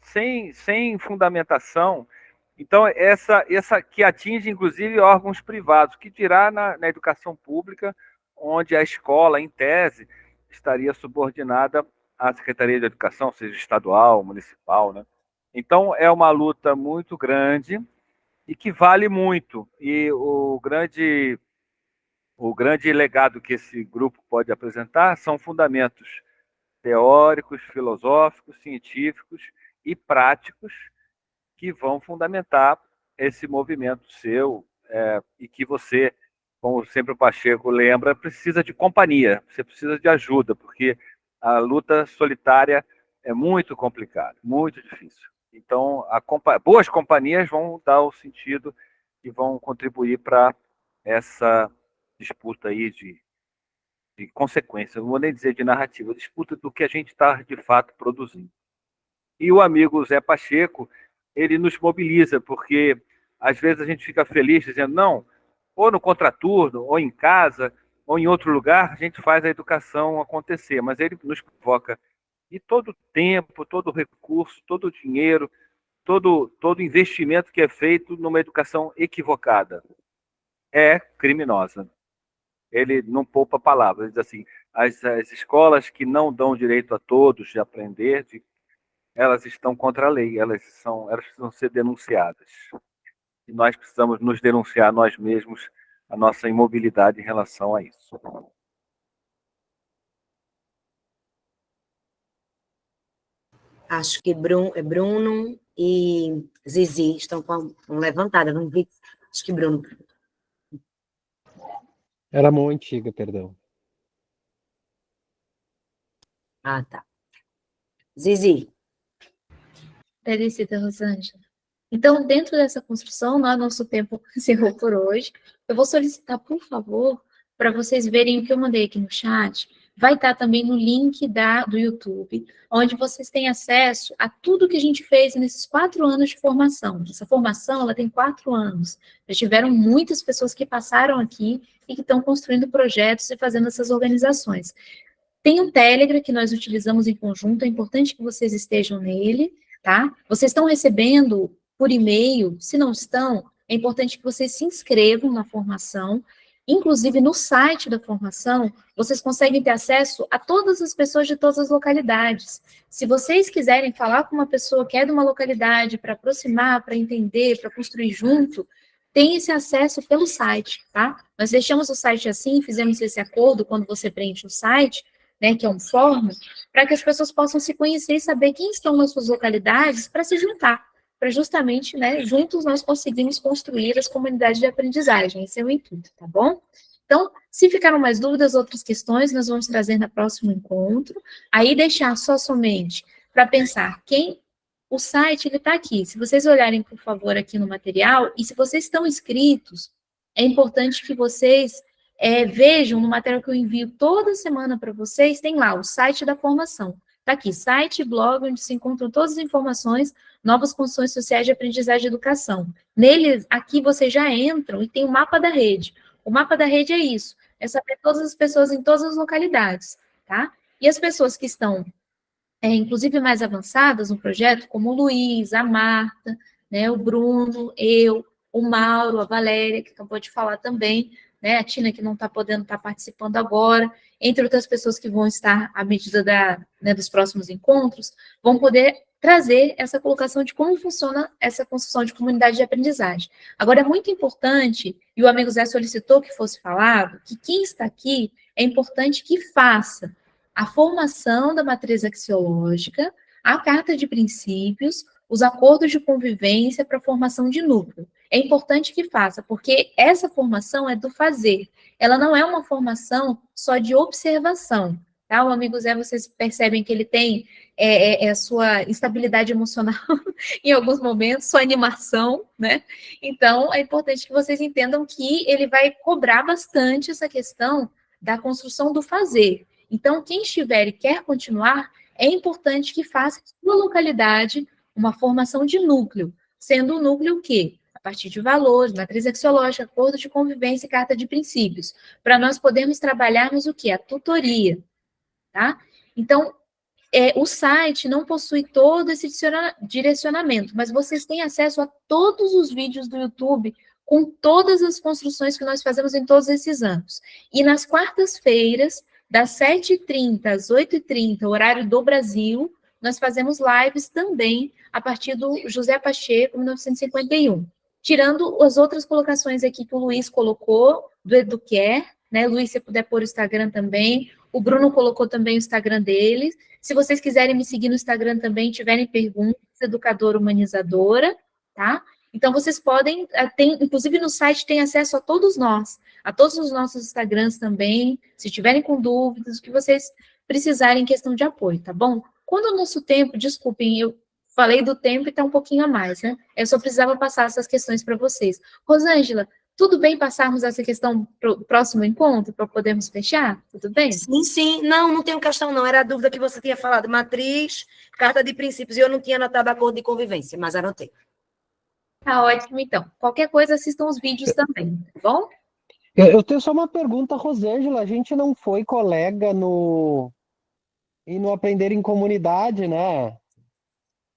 sem fundamentação. Então, essa que atinge, inclusive, órgãos privados, que dirá na educação pública, onde a escola, em tese, estaria subordinada à Secretaria de Educação, seja estadual, municipal, né? Então, é uma luta muito grande e que vale muito. E o grande legado que esse grupo pode apresentar são fundamentos teóricos, filosóficos, científicos e práticos que vão fundamentar esse movimento seu e que você, como sempre o Pacheco lembra, precisa de companhia, você precisa de ajuda, porque a luta solitária é muito complicada, muito difícil. Então, boas companhias vão dar o sentido e vão contribuir para essa disputa aí de consequência, não vou nem dizer de narrativa, disputa do que a gente está, de fato, produzindo. E o amigo Zé Pacheco, ele nos mobiliza, porque às vezes a gente fica feliz dizendo, não, ou no contraturno, ou em casa, ou em outro lugar, a gente faz a educação acontecer, mas ele nos provoca. E todo o tempo, todo o recurso, todo o dinheiro, todo investimento que é feito numa educação equivocada é criminosa. Ele não poupa palavras, ele diz assim, as escolas que não dão direito a todos de aprender, elas estão contra a lei, elas precisam ser denunciadas. E nós precisamos nos denunciar nós mesmos a nossa imobilidade em relação a isso. Acho que Bruno e Zizi estão com a mão levantada, não vi. Acho que Bruno. Era a mão antiga, perdão. Ah, tá. Zizi. Felicita, Rosângela. Então, dentro dessa construção, nosso tempo encerrou por hoje. Eu vou solicitar, por favor, para vocês verem o que eu mandei aqui no chat, vai estar também no link do YouTube, onde vocês têm acesso a tudo que a gente fez nesses 4 anos de formação. Essa formação, ela tem 4 anos. Já tiveram muitas pessoas que passaram aqui e que estão construindo projetos e fazendo essas organizações. Tem o Telegram, que nós utilizamos em conjunto, é importante que vocês estejam nele, tá? Vocês estão recebendo por e-mail, se não estão, é importante que vocês se inscrevam na formação. Inclusive, no site da formação, vocês conseguem ter acesso a todas as pessoas de todas as localidades. Se vocês quiserem falar com uma pessoa que é de uma localidade, para aproximar, para entender, para construir junto, tem esse acesso pelo site, tá? Nós deixamos o site assim, fizemos esse acordo quando você preenche o site, né, que é um fórum, para que as pessoas possam se conhecer e saber quem estão nas suas localidades para se juntar, para justamente, né, juntos nós conseguimos construir as comunidades de aprendizagem. Esse é o intuito, tá bom? Então, se ficaram mais dúvidas, outras questões, nós vamos trazer no próximo encontro. Aí, deixar só somente para pensar o site, ele está aqui. Se vocês olharem, por favor, aqui no material, e se vocês estão inscritos, é importante que vocês vejam no material que eu envio toda semana para vocês, tem lá o site da formação. Está aqui, site, blog, onde se encontram todas as informações, novas condições sociais de aprendizagem e educação. Neles, aqui vocês já entram e tem o mapa da rede. O mapa da rede é isso, é saber todas as pessoas em todas as localidades, tá? E as pessoas que estão, inclusive mais avançadas no projeto, como o Luiz, a Marta, né, o Bruno, eu, o Mauro, a Valéria, que acabou de falar também, né, a Tina, que não está podendo estar participando agora, entre outras pessoas que vão estar, à medida dos próximos encontros, vão poder trazer essa colocação de como funciona essa construção de comunidade de aprendizagem. Agora, é muito importante, e o amigo Zé solicitou que fosse falado, que quem está aqui, é importante que faça a formação da matriz axiológica, a carta de princípios, os acordos de convivência para a formação de núcleo. É importante que faça, porque essa formação é do fazer. Ela não é uma formação só de observação, tá? O amigo Zé, vocês percebem que ele tem a sua instabilidade emocional em alguns momentos, sua animação, né? Então, é importante que vocês entendam que ele vai cobrar bastante essa questão da construção do fazer. Então, quem estiver e quer continuar, é importante que faça em sua localidade uma formação de núcleo, sendo o núcleo o quê? A partir de valores, matriz axiológica, acordo de convivência e carta de princípios, para nós podermos trabalharmos o quê? A tutoria, tá? Então, o site não possui todo esse direcionamento, mas vocês têm acesso a todos os vídeos do YouTube com todas as construções que nós fazemos em todos esses anos. E nas quartas-feiras, das 7h30 às 8h30, horário do Brasil, nós fazemos lives também a partir do José Pacheco, 1951. Tirando as outras colocações aqui que o Luiz colocou, do Eduquer, né? Luiz, se puder pôr o Instagram também. O Bruno colocou também o Instagram dele. Se vocês quiserem me seguir no Instagram também, tiverem perguntas, educadora humanizadora, tá? Então, vocês podem, inclusive no site tem acesso a todos nós, a todos os nossos Instagrams também, se tiverem com dúvidas, o que vocês precisarem em questão de apoio, tá bom? Quando o nosso tempo, desculpem, eu falei do tempo e está um pouquinho a mais, né? Eu só precisava passar essas questões para vocês. Rosângela, tudo bem passarmos essa questão para o próximo encontro, para podermos fechar? Tudo bem? Sim, sim. Não tenho questão, não. Era a dúvida que você tinha falado. Matriz, carta de princípios, e eu não tinha anotado acordo de convivência, mas anotei. Tá ótimo, então. Qualquer coisa, assistam os vídeos também, tá bom? Eu tenho só uma pergunta, Rosângela. A gente não foi colega no Aprender em Comunidade, né?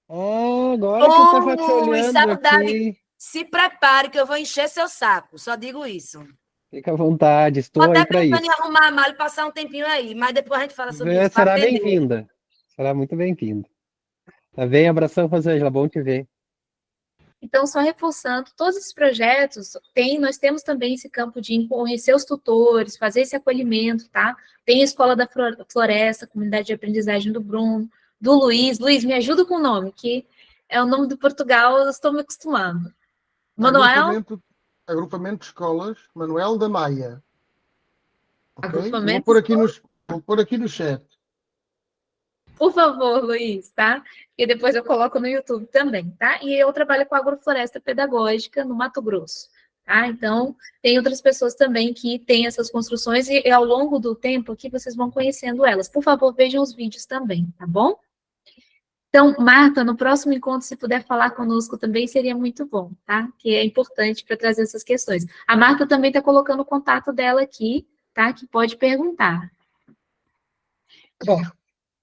Agora que eu estava te olhando aqui. Se prepare que eu vou encher seu saco, só digo isso. Fica à vontade, estou aí para isso. Até pensando em arrumar a mala e passar um tempinho aí, mas depois a gente fala sobre isso. Será bem-vinda. Será muito bem-vinda. Tá bem? Abração, Rosângela. Bom te ver. Então, só reforçando, todos esses projetos, nós temos também esse campo de conhecer os tutores, fazer esse acolhimento, tá? Tem a Escola da Floresta, Comunidade de Aprendizagem do Bruno, do Luiz. Luiz, me ajuda com o nome, que é o nome do Portugal, eu estou me acostumando. Manuel? Agrupamento de Escolas, Manuel da Maia. Okay? Agrupamento Vou pôr aqui no chat. Por favor, Luiz, tá? E depois eu coloco no YouTube também, tá? E eu trabalho com agrofloresta pedagógica no Mato Grosso, tá? Então, tem outras pessoas também que têm essas construções e ao longo do tempo aqui vocês vão conhecendo elas. Por favor, vejam os vídeos também, tá bom? Então, Marta, no próximo encontro, se puder falar conosco também, seria muito bom, tá? Que é importante para trazer essas questões. A Marta também está colocando o contato dela aqui, tá? Que pode perguntar. Bom,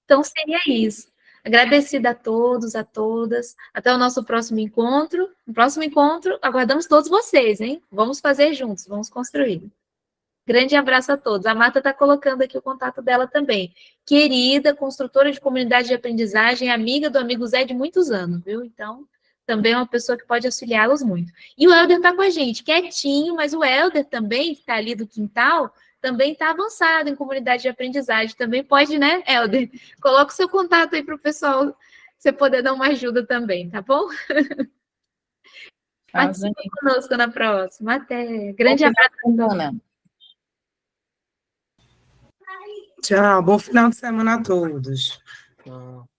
então seria isso. Agradecida a todos, a todas. Até o nosso próximo encontro. No próximo encontro, aguardamos todos vocês, hein? Vamos fazer juntos, vamos construir. Grande abraço a todos. A Marta está colocando aqui o contato dela também. Querida, construtora de comunidade de aprendizagem, amiga do amigo Zé de muitos anos, viu? Então, também é uma pessoa que pode auxiliá-los muito. E o Helder está com a gente, quietinho, mas o Helder também, que está ali do quintal, também está avançado em comunidade de aprendizagem. Também pode, né, Helder? Coloca o seu contato aí para o pessoal, você poder dar uma ajuda também, tá bom? Participe conosco na próxima. Até. Grande abraço. Dona. Tchau, bom final de semana a todos. Tchau.